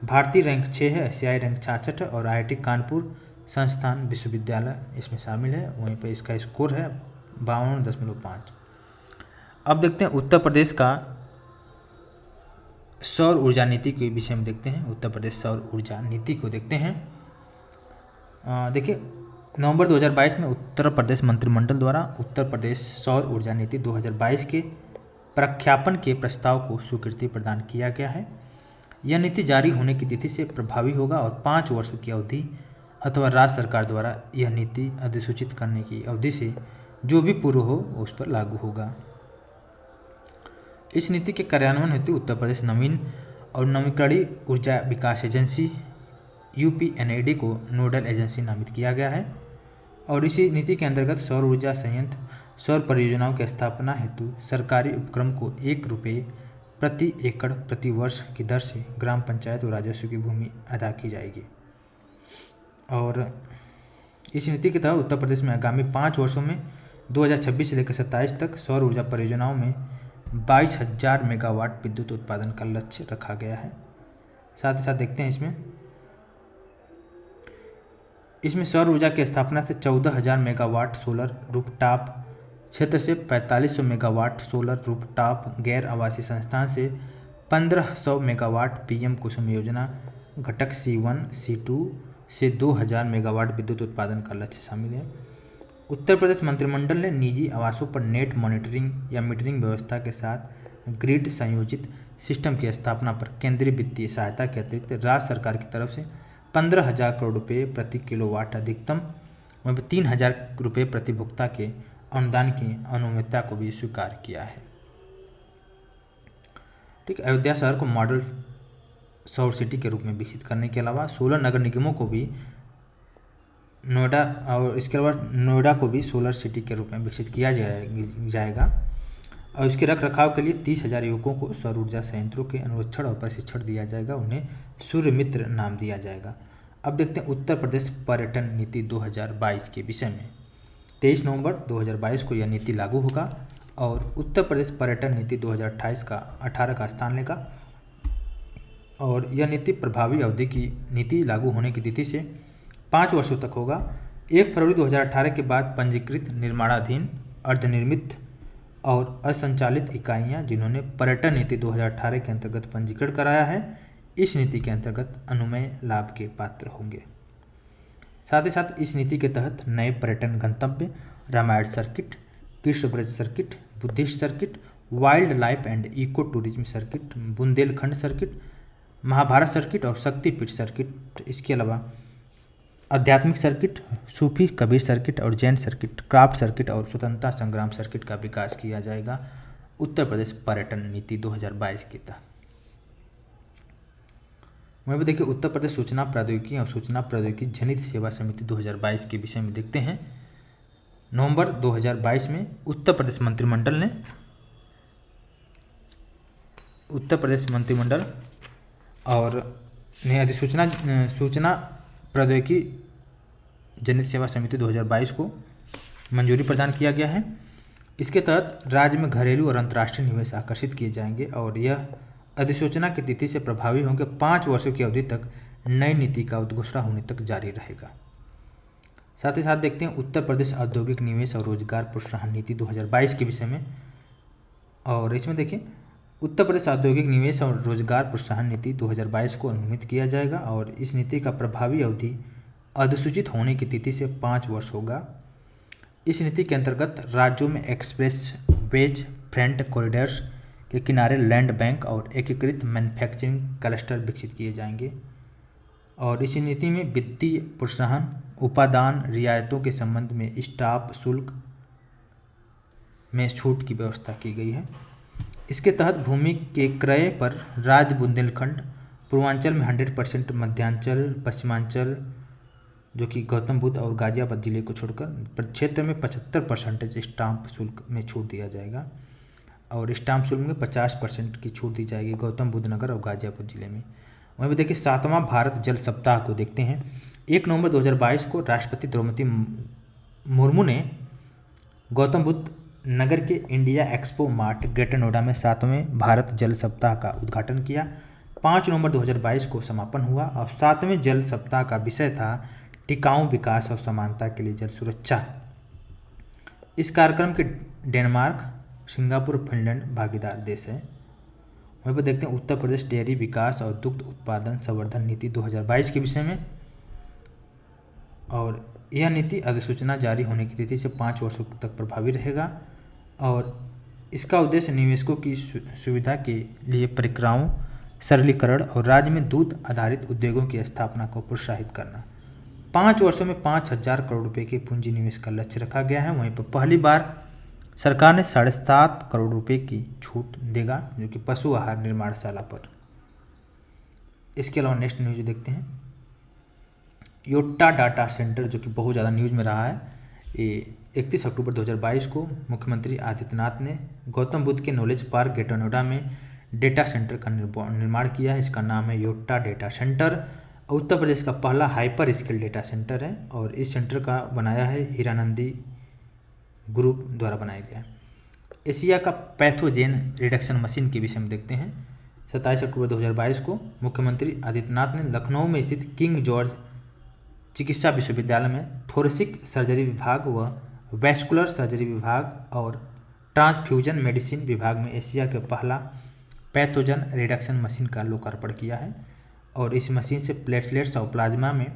भारतीय रैंक 6 है, एशियाई रैंक 66 है और IIT कानपुर संस्थान विश्वविद्यालय इसमें शामिल है। वहीं पर इसका स्कोर है 52.5। अब देखते हैं उत्तर प्रदेश का सौर ऊर्जा नीति के विषय में देखते हैं। उत्तर प्रदेश सौर ऊर्जा नीति को देखते हैं। देखिए, नवंबर 2022 में उत्तर प्रदेश मंत्रिमंडल द्वारा उत्तर प्रदेश सौर ऊर्जा नीति 2022 के प्रख्यापन के प्रस्ताव को स्वीकृति प्रदान किया गया है। यह नीति जारी होने की तिथि से प्रभावी होगा और 5 वर्षों की अवधि अथवा राज्य सरकार द्वारा यह नीति अधिसूचित करने की अवधि से जो भी पूर्व हो उस पर लागू होगा। इस नीति के कार्यान्वयन हेतु उत्तर प्रदेश नवीन और नवीकरणीय ऊर्जा विकास एजेंसी UPNAD को नोडल एजेंसी नामित किया गया है और इसी नीति के अंतर्गत सौर ऊर्जा संयंत्र सौर परियोजनाओं की स्थापना हेतु सरकारी उपक्रम को ₹1 प्रति एकड़ प्रति वर्ष की दर से ग्राम पंचायत और राजस्व की भूमि अदा की जाएगी। और इस नीति के तहत उत्तर प्रदेश में आगामी 5 वर्षों में 2026 से लेकर 27 तक सौर ऊर्जा परियोजनाओं में 22,000 मेगावाट विद्युत उत्पादन का लक्ष्य रखा गया है। साथ ही साथ देखते हैं इसमें सौर ऊर्जा की स्थापना से 14,000 मेगावाट सोलर रूफटॉप क्षेत्र से 4,500 मेगावाट सोलर रूफटॉप गैर आवासीय संस्थान से 1,500 मेगावाट PM कुसुम योजना घटक C1 C2 से 2,000 मेगावाट विद्युत उत्पादन का लक्ष्य शामिल है। उत्तर प्रदेश मंत्रिमंडल ने निजी आवासों पर नेट मॉनिटरिंग या मीटरिंग व्यवस्था के साथ ग्रिड संयोजित सिस्टम की स्थापना पर केंद्रीय वित्तीय सहायता के अतिरिक्त राज्य सरकार की तरफ से 15,000 करोड़ रुपये प्रति किलोवाट अधिकतम 3,000 रुपये प्रति भुगता के अनुदान की अनुमति को भी स्वीकार किया है। ठीक, अयोध्या शहर को मॉडल सौर सिटी के रूप में विकसित करने के अलावा 16 नगर निगमों को भी नोएडा और इसके अलावा नोएडा को भी सोलर सिटी के रूप में विकसित किया जाएगा और इसके रख रखाव के लिए 30,000 युवकों को सौर ऊर्जा संयंत्रों के अनुरक्षण और प्रशिक्षण दिया जाएगा। उन्हें सूर्य मित्र नाम दिया जाएगा। अब देखते हैं उत्तर प्रदेश पर्यटन नीति 2022 के विषय में। 23 नवंबर 2022 को यह नीति लागू होगा और उत्तर प्रदेश पर्यटन नीति 2028 का 18 का स्थान लेगा और यह नीति प्रभावी अवधि की नीति लागू होने की तिथि से 5 वर्षों तक होगा। 1 फरवरी 2018 के बाद पंजीकृत निर्माणाधीन अर्धनिर्मित और असंचालित इकाइयां जिन्होंने पर्यटन नीति 2018 के अंतर्गत पंजीकरण कराया है इस नीति के अंतर्गत अनुमेय लाभ के पात्र होंगे। साथ ही साथ इस नीति के तहत नए पर्यटन गंतव्य Ramayan circuit, Krishna Braj circuit, Buddhist circuit, wildlife and eco tourism circuit, Bundelkhand circuit, Mahabharat circuit और शक्तिपीठ सर्किट, इसके अलावा आध्यात्मिक सर्किट, सूफी कबीर सर्किट और जैन सर्किट, क्राफ्ट सर्किट और स्वतंत्रता संग्राम सर्किट का विकास किया जाएगा उत्तर प्रदेश पर्यटन नीति 2022 के तहत। वहीं पर देखिए उत्तर प्रदेश सूचना प्रौद्योगिकी और सूचना प्रौद्योगिकी जनित सेवा समिति 2022 के विषय में देखते हैं। नवंबर 2022 में उत्तर प्रदेश मंत्रिमंडल और ने अधिसूचना सूचना प्रौद्योगिकी जनित सेवा समिति 2022 को मंजूरी प्रदान किया गया है। इसके तहत राज्य में घरेलू और अंतर्राष्ट्रीय निवेश आकर्षित किए जाएंगे और यह अधिसूचना की तिथि से प्रभावी होंगे। 5 वर्षों की अवधि तक नई नीति का उद्घोषणा होने तक जारी रहेगा। साथ ही साथ देखते हैं उत्तर प्रदेश औद्योगिक निवेश और रोजगार प्रोत्साहन नीति 2022 के विषय में। और इसमें देखिए उत्तर प्रदेश औद्योगिक निवेश और रोजगार प्रोत्साहन नीति 2022 को अनुमोदित किया जाएगा और इस नीति का प्रभावी अवधि अधिसूचित होने की तिथि से 5 वर्ष होगा। इस नीति के अंतर्गत राज्यों में एक्सप्रेस वेज फ्रंट कॉरिडोर्स के किनारे लैंड बैंक और एकीकृत मैन्युफैक्चरिंग क्लस्टर विकसित किए जाएंगे और इस नीति में वित्तीय प्रोत्साहन, उपादान रियायतों के संबंध में स्टाम्प शुल्क में छूट की व्यवस्था की गई है। इसके तहत भूमि के क्रय पर राज्य बुंदेलखंड, पूर्वांचल में 100%, मध्यांचल, पश्चिमांचल जो कि गौतम बुद्ध और गाजियाबाद जिले को छोड़कर क्षेत्र में 75% स्टाम्प शुल्क में छूट दिया जाएगा और स्टाम्प शुल्क में 50% की छूट दी जाएगी गौतम बुद्ध नगर और गाजियाबाद जिले में। वहीं पर देखिए 7वां भारत जल सप्ताह को देखते हैं। 1 नवंबर 2022 को राष्ट्रपति द्रौपदी मुर्मू ने गौतम बुद्ध नगर के India expo mart greater Noida में 7वें भारत जल सप्ताह का उद्घाटन किया। 5 नवंबर 2022 को समापन हुआ और 7वें जल सप्ताह का विषय था टिकाऊ विकास और समानता के लिए जल सुरक्षा। इस कार्यक्रम के डेनमार्क, सिंगापुर, फिनलैंड भागीदार देश हैं। वहीं पर देखते हैं उत्तर प्रदेश डेयरी विकास और दुग्ध उत्पादन संवर्धन नीति 2022 के विषय में, और यह नीति अधिसूचना जारी होने की तिथि से 5 वर्षों तक प्रभावी रहेगा और इसका उद्देश्य निवेशकों की सुविधा के लिए प्रक्रियाओं सरलीकरण और राज्य में दूध आधारित उद्योगों की स्थापना को प्रोत्साहित करना। 5 वर्षों में 5,000 करोड़ रुपए के पूंजी निवेश का लक्ष्य रखा गया है। वहीं पर पहली बार सरकार ने 7.5 करोड़ रुपए की छूट देगा, जो कि पशु आहार निर्माणशाला पर। इसके अलावा नेक्स्ट न्यूज देखते हैं, योट्टा डाटा सेंटर, जो कि बहुत ज़्यादा न्यूज में रहा है। ये 31 अक्टूबर 2022 को मुख्यमंत्री आदित्यनाथ ने गौतम बुद्ध के नॉलेज पार्क ग्रेटर नोएडा में डेटा सेंटर का निर्माण किया है। इसका नाम है Yotta data centre. Uttar Pradesh का पहला हाइपर स्किल डेटा सेंटर है और इस सेंटर का बनाया है हीरानंदी ग्रुप द्वारा बनाया गया। एशिया का पैथोजेन रिडक्शन मशीन के विषय में देखते हैं। 27 अक्टूबर 2022 को मुख्यमंत्री आदित्यनाथ ने लखनऊ में स्थित किंग जॉर्ज चिकित्सा विश्वविद्यालय में थोरेसिक सर्जरी विभाग व वैस्कुलर सर्जरी विभाग और ट्रांसफ्यूजन मेडिसिन विभाग में एशिया के पहला पैथोजन रिडक्शन मशीन का लोकार्पण किया है। और इस मशीन से प्लेटलेट्स और प्लाज्मा में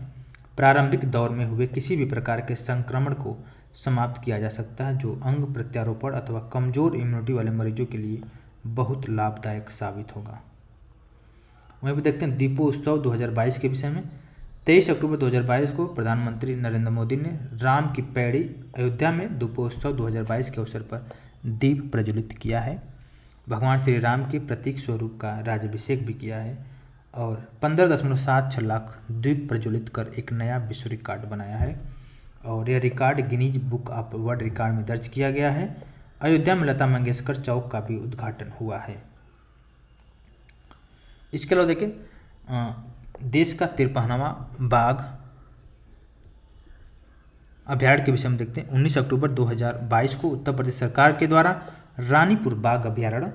प्रारंभिक दौर में हुए किसी भी प्रकार के संक्रमण को समाप्त किया जा सकता है, जो अंग प्रत्यारोपण अथवा कमजोर इम्यूनिटी वाले मरीजों के लिए बहुत लाभदायक साबित होगा। वहीं पर देखते हैं दीपोत्सव 2022 के विषय में। 23 अक्टूबर 2022 को प्रधानमंत्री नरेंद्र मोदी ने राम की पैड़ी अयोध्या में दीपोत्सव 2022 के अवसर पर दीप प्रज्वलित किया है। भगवान श्री राम के प्रतीक स्वरूप का राज्याभिषेक भी किया है और 15.76 लाख दीप प्रज्वलित कर एक नया विश्व रिकॉर्ड बनाया है और यह record Guinness book of world record में दर्ज किया गया है। अयोध्या में लता मंगेशकर चौक का भी उद्घाटन हुआ है। इसके अलावा देखिए देश का 53वां बाघ अभयारण्य के विषय में देखते हैं। 19 अक्टूबर 2022 को उत्तर प्रदेश सरकार के द्वारा रानीपुर बाघ अभयारण्य,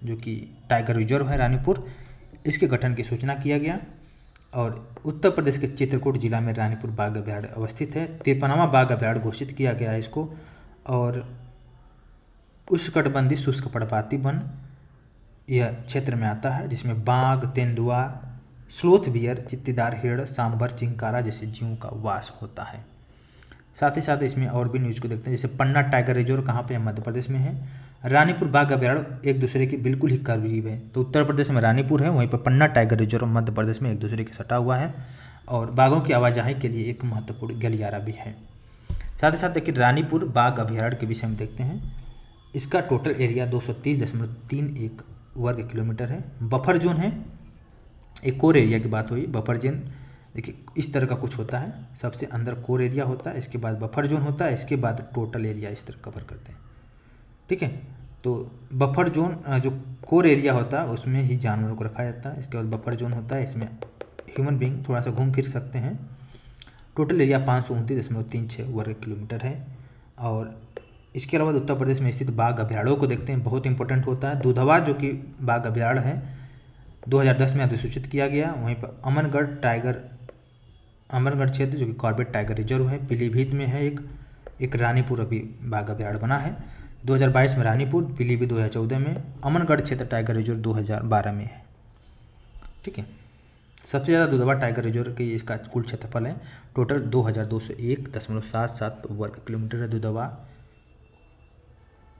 जो कि टाइगर रिजर्व है रानीपुर, इसके गठन की सूचना किया गया और उत्तर प्रदेश के चित्रकूट जिला में रानीपुर बाघ अभयारण्य अवस्थित है। 53वां बाघ अभयारण्य घोषित किया गया है इसको। और उष्णकटिबंधीय शुष्क पर्वतीय वन यह क्षेत्र में आता है, जिसमें बाघ, तेंदुआ, स्लोथ बियर, चित्तीदार हिरण, सांभर, चिंकारा जैसे जीवों का वास होता है। साथ ही साथ इसमें और भी न्यूज को देखते हैं, जैसे पन्ना टाइगर रिजर्व कहाँ पे है, मध्य प्रदेश में है। रानीपुर बाघ अभयारण्य एक दूसरे के बिल्कुल ही करीब है, तो उत्तर प्रदेश में रानीपुर है, वहीं पर पन्ना टाइगर रिजर्व मध्य प्रदेश में एक दूसरे के सटा हुआ है और बाघों की आवाजाही के लिए एक महत्वपूर्ण गलियारा भी है। साथ ही साथ देखिए रानीपुर बाघ अभयारण्य के विषय में देखते हैं। इसका टोटल एरिया 230.31 वर्ग किलोमीटर है। बफर जोन है, एक कोर एरिया की बात हुई। बफर जोन देखिए इस तरह का कुछ होता है, सबसे अंदर कोर एरिया होता है, इसके बाद बफर जोन होता है, इसके बाद टोटल एरिया इस तरह कवर करते हैं। ठीक है, तो बफर जोन जो कोर एरिया होता है उसमें ही जानवरों को रखा जाता है। इसके बाद बफर जोन होता है, इसमें ह्यूमन बींग थोड़ा सा घूम फिर सकते हैं। टोटल एरिया 529.36 वर्ग किलोमीटर है। और इसके अलावा उत्तर प्रदेश में स्थित बाघ अभयारण्यों को देखते हैं, बहुत इंपॉर्टेंट होता है। दुधवा जो कि बाघ अभयारण्य है 2010 में अधिसूचित किया गया। वहीं पर अमरगढ़ क्षेत्र जो कि कॉर्बेट टाइगर रिजर्व है, पीलीभीत में है। एक रानीपुर अभी बाघ अभयारण्य बना है 2022 में रानीपुर, पीलीभीत 2014 में, अमरगढ़ क्षेत्र टाइगर रिजर्व 2012 में है। ठीक है, सबसे ज़्यादा दुधवा टाइगर रिजर्व की इसका कुल क्षेत्रफल है, टोटल 2201.77 वर्ग किलोमीटर है दुधवा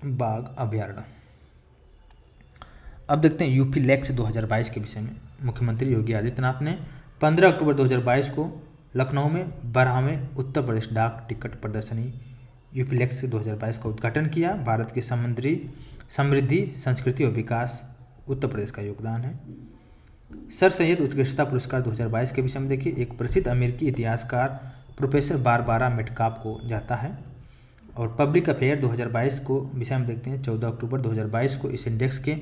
बाघ अभयारण्य। अब देखते हैं यूपी लेक्स 2022 के विषय में। मुख्यमंत्री योगी आदित्यनाथ ने 15 अक्टूबर 2022 को लखनऊ में 12वें उत्तर प्रदेश डाक टिकट प्रदर्शनी यूपी लेक्स 2022 का उद्घाटन किया। भारत की समृद्धि, संस्कृति और विकास उत्तर प्रदेश का योगदान है। सर सैयद उत्कृष्टता पुरस्कार 2022 के विषय में देखिए, एक प्रसिद्ध अमेरिकी इतिहासकार प्रोफेसर बारबारा मेटकाप को जाता है। और पब्लिक अफेयर 2022 को विषय में देखते हैं, 14 अक्टूबर 2022 को इस इंडेक्स के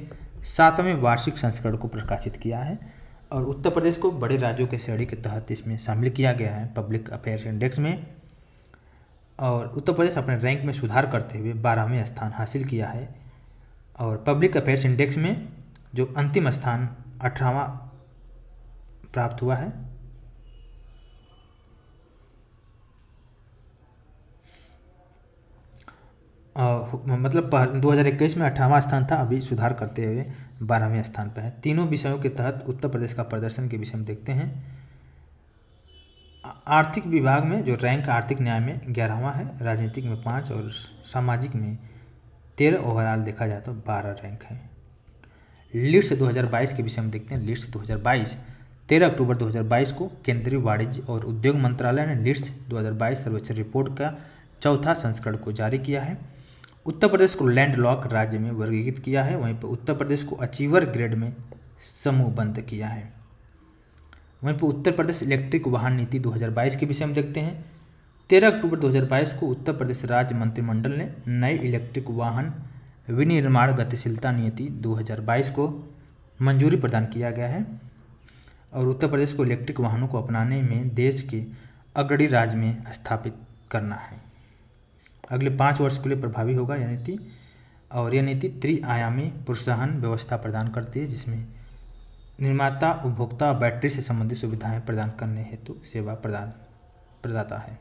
7वें वार्षिक संस्करण को प्रकाशित किया है और उत्तर प्रदेश को बड़े राज्यों के श्रेणी के तहत इसमें शामिल किया गया है पब्लिक अफेयर इंडेक्स में। और उत्तर प्रदेश अपने रैंक में सुधार करते हुए 12वें स्थान हासिल किया है। और पब्लिक अफेयर्स इंडेक्स में जो अंतिम स्थान 18वां प्राप्त हुआ है। मतलब 2021 में 18वां स्थान था, अभी सुधार करते हुए 12वें स्थान पर है। तीनों विषयों के तहत उत्तर प्रदेश का प्रदर्शन के विषय में देखते हैं। आर्थिक विभाग में जो रैंक आर्थिक न्याय में 11वां है, राजनीतिक में 5 और सामाजिक में 13, ओवरऑल देखा जाए तो 12 रैंक है। लीड्स 2022 के विषय में देखते हैं। लीड्स 2022 13 अक्टूबर 2022 को केंद्रीय वाणिज्य और उद्योग मंत्रालय ने लीड्स 2022 सर्वेक्षण रिपोर्ट का चौथा संस्करण को जारी किया है। उत्तर प्रदेश को लैंडलॉक राज्य में वर्गीकृत किया है, वहीं पर उत्तर प्रदेश को अचीवर ग्रेड में समूहबद्ध किया है। वहीं पर उत्तर प्रदेश इलेक्ट्रिक वाहन नीति 2022 के विषय में देखते हैं। 13 अक्टूबर 2022 को उत्तर प्रदेश राज्य मंत्रिमंडल ने नई इलेक्ट्रिक वाहन विनिर्माण गतिशीलता नीति 2022 को मंजूरी प्रदान किया गया है और उत्तर प्रदेश को इलेक्ट्रिक वाहनों को अपनाने में देश के अग्रणी राज्य में स्थापित करना है। अगले 5 वर्ष के लिए प्रभावी होगा यह नीति, और यह नीति त्रिआयामी प्रोत्साहन व्यवस्था प्रदान करती है, जिसमें निर्माता उपभोक्ता बैटरी से संबंधित सुविधाएं प्रदान करने हेतु सेवा प्रदाता है।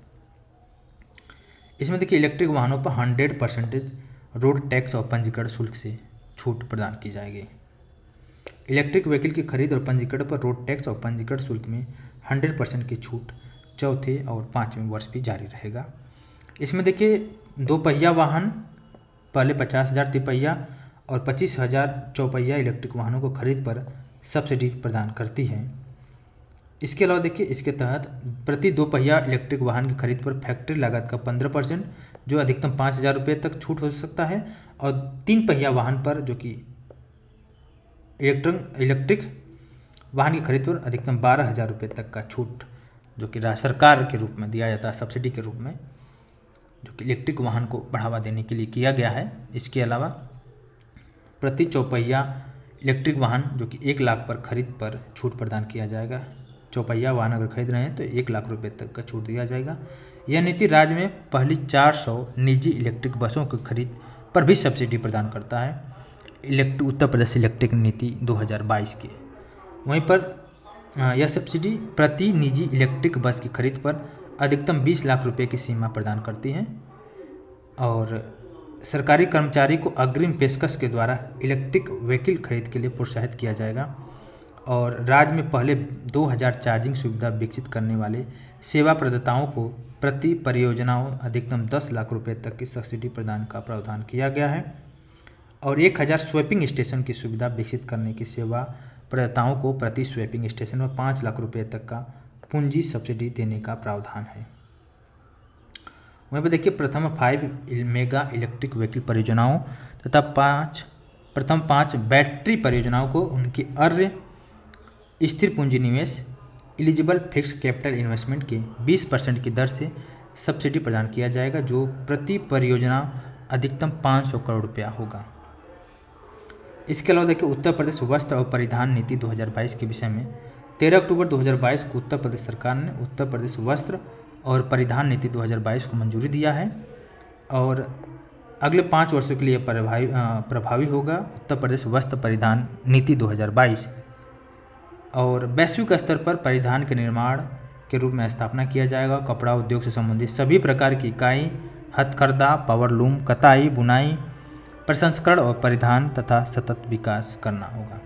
इसमें देखिए इलेक्ट्रिक वाहनों पर 100% रोड टैक्स और पंजीकरण शुल्क से छूट प्रदान की जाएगी। इलेक्ट्रिक व्हीकल की खरीद और पंजीकरण पर रोड टैक्स और पंजीकरण शुल्क में 100% की छूट चौथे और 5वें वर्ष भी जारी रहेगा। इसमें देखिए 2 पहिया वाहन पहले 50,000 तिपहिया और 25,000 चौपहिया इलेक्ट्रिक वाहनों को खरीद पर सब्सिडी प्रदान करती है। इसके अलावा देखिए इसके तहत प्रति 2 पहिया इलेक्ट्रिक वाहन की खरीद पर फैक्ट्री लागत का 15% जो अधिकतम 5,000 रुपये तक छूट हो सकता है, और 3 पहिया वाहन पर जो कि इलेक्ट्रिक वाहन की खरीद पर अधिकतम 12,000 रुपये तक का छूट जो कि राज्य सरकार के रूप में दिया जाता है, सब्सिडी के रूप में, जो कि इलेक्ट्रिक वाहन को बढ़ावा देने के लिए किया गया है। इसके अलावा प्रति चौपहिया इलेक्ट्रिक वाहन जो कि 1 लाख पर खरीद पर छूट प्रदान किया जाएगा। चौपहिया वाहन अगर खरीद रहे हैं तो 1 लाख रुपये तक का छूट दिया जाएगा। यह नीति राज्य में पहली 400 निजी इलेक्ट्रिक बसों की खरीद पर भी सब्सिडी प्रदान करता है। उत्तर प्रदेश इलेक्ट्रिक नीति 2022 की। वहीं पर यह सब्सिडी प्रति निजी इलेक्ट्रिक बस की खरीद पर अधिकतम 20 लाख रुपये की सीमा प्रदान करती है, और सरकारी कर्मचारी को अग्रिम पेशकश के द्वारा इलेक्ट्रिक व्हीकल खरीद के लिए प्रोत्साहित किया जाएगा। और राज्य में पहले 2000 चार्जिंग सुविधा विकसित करने वाले सेवा प्रदाताओं को प्रति परियोजनाओं अधिकतम 10 लाख रुपये तक की सब्सिडी प्रदान का प्रावधान किया गया है। और 1000 स्वैपिंग स्टेशन की सुविधा विकसित करने की सेवा प्रदाताओं को प्रति स्वैपिंग स्टेशन में 5 लाख रुपये तक का पूंजी सब्सिडी देने का प्रावधान है। वहीं पर देखिए प्रथम 5 मेगा इलेक्ट्रिक व्हीकल परियोजनाओं तथा प्रथम 5 बैटरी परियोजनाओं को उनकी अर्य स्थिर पूंजी निवेश एलिजिबल फिक्स कैपिटल इन्वेस्टमेंट के 20% की दर से सब्सिडी प्रदान किया जाएगा, जो प्रति परियोजना अधिकतम 500 करोड़ रुपया होगा। इसके अलावा देखिए उत्तर प्रदेश वस्त्र और परिधान नीति 2022 के विषय में 13 अक्टूबर 2022 को उत्तर प्रदेश सरकार ने उत्तर प्रदेश वस्त्र और परिधान नीति 2022 को मंजूरी दिया है, और अगले 5 वर्षों के लिए प्रभावी होगा उत्तर प्रदेश वस्त्र परिधान नीति 2022। और वैश्विक स्तर पर परिधान के निर्माण के रूप में स्थापना किया जाएगा। कपड़ा उद्योग से संबंधित सभी प्रकार की इकाई, हथकरघा, पावरलूम, कताई, बुनाई, प्रसंस्करण और परिधान तथा सतत विकास करना होगा।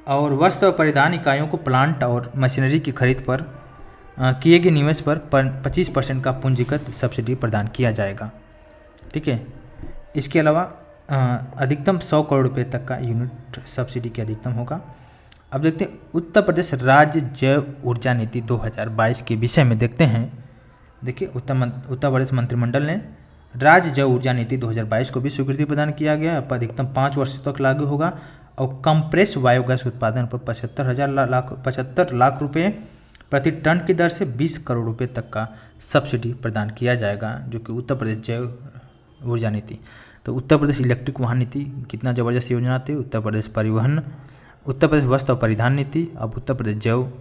और वस्त्र और परिधान इकाइयों को प्लांट और मशीनरी की खरीद पर किए गए निवेश पर 25% का पूंजीगत सब्सिडी प्रदान किया जाएगा। ठीक है। इसके अलावा अधिकतम 100 करोड़ रुपए तक का यूनिट सब्सिडी के अधिकतम होगा। अब देखते हैं उत्तर प्रदेश राज्य जैव ऊर्जा नीति 2022 के विषय में देखते हैं। देखिए उत्तर प्रदेश मंत्रिमंडल ने राज्य जैव ऊर्जा नीति 2022 को भी स्वीकृति प्रदान किया गया। अब अधिकतम 5 वर्ष तक लागू होगा और कंप्रेस बायोगैस उत्पादन पर 75 लाख रुपये प्रति टन की दर से 20 करोड़ रुपए तक का सब्सिडी प्रदान किया जाएगा, जो कि उत्तर प्रदेश जैव ऊर्जा नीति। तो उत्तर प्रदेश इलेक्ट्रिक वाहन नीति कितना ज़बरदस्त योजना थी। उत्तर प्रदेश परिवहन, उत्तर प्रदेश वस्त्र और परिधान नीति, अब उत्तर प्रदेश जैव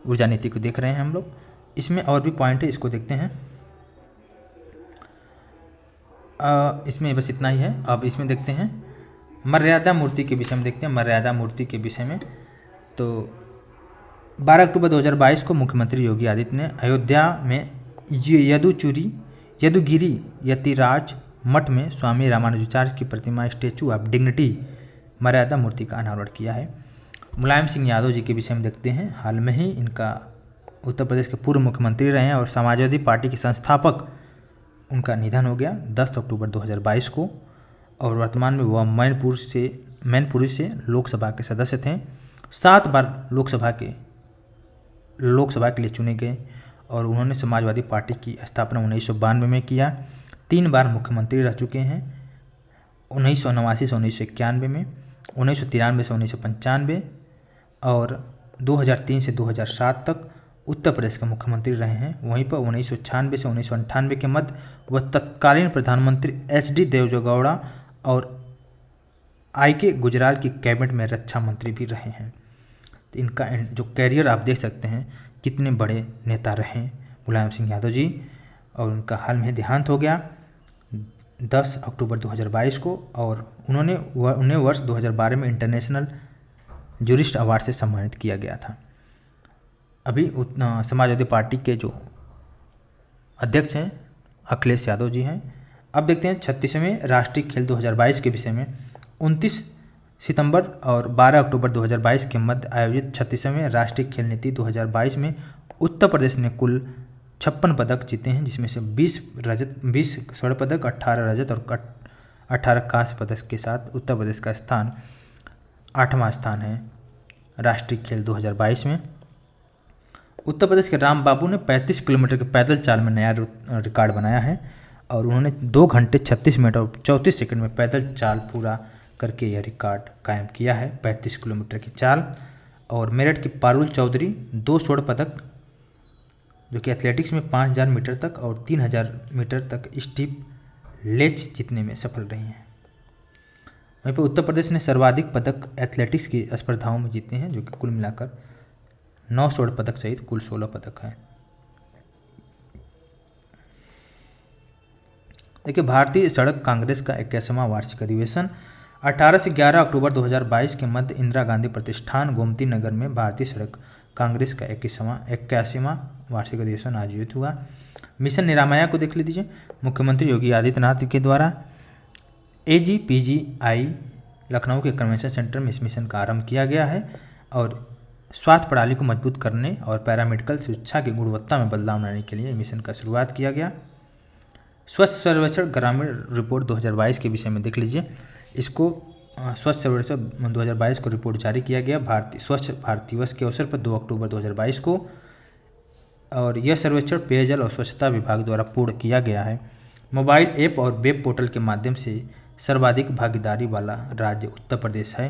ऊर्जा नीति को देख रहे हैं हम लोग। इसमें और भी पॉइंट है, इसको देखते हैं। इसमें बस इतना ही है। अब इसमें देखते हैं मर्यादा मूर्ति के विषय में, देखते हैं मर्यादा मूर्ति के विषय में। तो 12 अक्टूबर 2022 को मुख्यमंत्री योगी आदित्य ने अयोध्या में यदुगिरी यतिराज मठ में स्वामी रामानुजाचार्य की प्रतिमा स्टैचू ऑफ डिग्निटी मर्यादा मूर्ति का अनावरण किया है। मुलायम सिंह यादव जी के विषय में देखते हैं। हाल में ही इनका उत्तर प्रदेश के पूर्व मुख्यमंत्री रहे हैं और समाजवादी पार्टी के संस्थापक, उनका निधन हो गया 10 अक्टूबर 2022 को। और वर्तमान में वह मैनपुरी से लोकसभा के सदस्य थे। 7 बार लोकसभा के लिए चुने गए और उन्होंने समाजवादी पार्टी की स्थापना 1992 में किया। 3 बार मुख्यमंत्री रह चुके हैं, 1989 से 1991 में, 1993 से 1995 और 2003 से 2007 तक उत्तर प्रदेश के मुख्यमंत्री रहे हैं। वहीं पर 1996 से 1998 के मध्य वह तत्कालीन प्रधानमंत्री HD देवेगौड़ा और IK गुजराल की कैबिनेट में रक्षा मंत्री भी रहे हैं। तो इनका जो कैरियर आप देख सकते हैं, कितने बड़े नेता रहे मुलायम सिंह यादव जी। और उनका हाल में देहांत हो गया 10 अक्टूबर 2022 को। और उन्हें वर्ष 2012 में इंटरनेशनल जूरिस्ट अवार्ड से सम्मानित किया गया था। अभी समाजवादी पार्टी के जो अध्यक्ष हैं अखिलेश यादव जी हैं। अब देखते हैं 36वें राष्ट्रीय खेल 2022 के विषय में। 29 सितंबर और 12 अक्टूबर 2022 के मध्य आयोजित 36वें राष्ट्रीय खेल नीति 2022 में उत्तर प्रदेश ने कुल 56 पदक जीते हैं, जिसमें से 20 स्वर्ण पदक, 18 रजत और 18 कांस्य पदक के साथ उत्तर प्रदेश का स्थान 8वां स्थान है राष्ट्रीय खेल 2022 में। उत्तर प्रदेश के राम बाबू ने 35 किलोमीटर के पैदल चाल में नया रिकॉर्ड बनाया है और उन्होंने 2 घंटे 36 मिनट और 34 सेकंड में पैदल चाल पूरा करके यह रिकॉर्ड कायम किया है, 35 किलोमीटर की चाल। और मेरठ के पारुल चौधरी 2 स्वर्ण पदक, जो कि एथलेटिक्स में 5000 मीटर तक और 3000 मीटर तक स्टीप लेच जीतने में सफल रही हैं। वहीं पर उत्तर प्रदेश ने सर्वाधिक पदक एथलेटिक्स की स्पर्धाओं में जीते हैं, जो कि कुल मिलाकर 9 स्वर्ण पदक सहित कुल 16 पदक हैं। देखिए, भारतीय सड़क कांग्रेस का 81वां वार्षिक अधिवेशन 18 से 11 अक्टूबर 2022 के मध्य इंदिरा गांधी प्रतिष्ठान गोमती नगर में भारतीय सड़क कांग्रेस का 81वां वार्षिक अधिवेशन आयोजित हुआ। मिशन निरामया को देख लीजिए। मुख्यमंत्री योगी आदित्यनाथ के द्वारा AGPGI लखनऊ के कन्वेंशन सेंटर में इस मिशन का आरंभ किया गया है और स्वास्थ्य प्रणाली को मजबूत करने और पैरामेडिकल शिक्षा की गुणवत्ता में बदलाव लाने के लिए मिशन का शुरुआत किया गया। स्वच्छ सर्वेक्षण ग्रामीण रिपोर्ट 2022 के विषय में देख लीजिए। इसको स्वच्छ सर्वेक्षण 2022 को रिपोर्ट जारी किया गया स्वच्छ भारत दिवस के अवसर पर 2 अक्टूबर 2022 को। और यह सर्वेक्षण पेयजल और स्वच्छता विभाग द्वारा पूर्ण किया गया है। मोबाइल ऐप और वेब पोर्टल के माध्यम से सर्वाधिक भागीदारी वाला राज्य उत्तर प्रदेश है।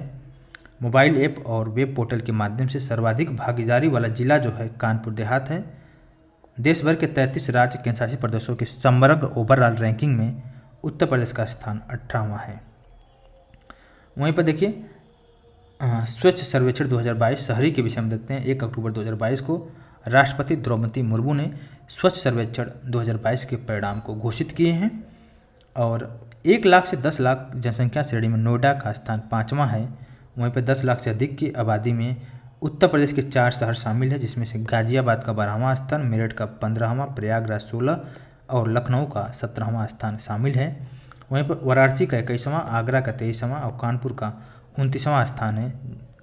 मोबाइल ऐप और वेब पोर्टल के माध्यम से सर्वाधिक भागीदारी वाला जिला जो है कानपुर देहात है। देश भर के 33 राज्य केंद्रशासित प्रदेशों के समग्र ओवरऑल रैंकिंग में उत्तर प्रदेश का स्थान 18वां है। वहीं पर देखिए, स्वच्छ सर्वेक्षण 2022 शहरी के विषय में देखते हैं। 1 अक्टूबर 2022 को राष्ट्रपति द्रौपदी मुर्मू ने स्वच्छ सर्वेक्षण 2022 के परिणाम को घोषित किए हैं और 1 लाख से 10 लाख जनसंख्या श्रेणी में नोएडा का स्थान 5वां है। वहीं पर 10 लाख से अधिक की आबादी में उत्तर प्रदेश के 4 शहर शामिल है, जिसमें से गाजियाबाद का 12वां स्थान, मेरठ का 15वां, प्रयागराज 16 और लखनऊ का 17वां स्थान शामिल है। वहीं पर वाराणसी का 21वां, आगरा का 23वां और कानपुर का 29वां स्थान है।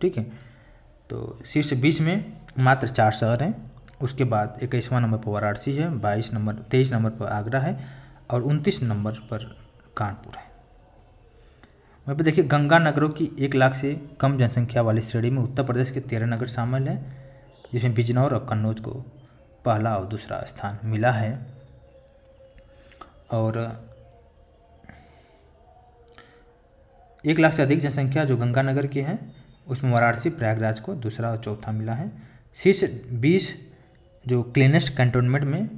ठीक है, तो शीर्ष 20 में मात्र 4 शहर हैं। उसके बाद 21वां नंबर पर वाराणसी है, 23 नंबर पर आगरा है और 29 नंबर पर कानपुर है। वहीं पर देखिए, गंगा नगरों की 1 लाख से कम जनसंख्या वाली श्रेणी में उत्तर प्रदेश के 13 नगर शामिल हैं, जिसमें बिजनौर और कन्नौज को पहला और दूसरा स्थान मिला है। और 1 लाख से अधिक जनसंख्या जो गंगानगर की है, उसमें वाराणसी प्रयागराज को दूसरा और चौथा मिला है। शीर्ष 20 जो क्लीनेस्ट कैंटोनमेंट में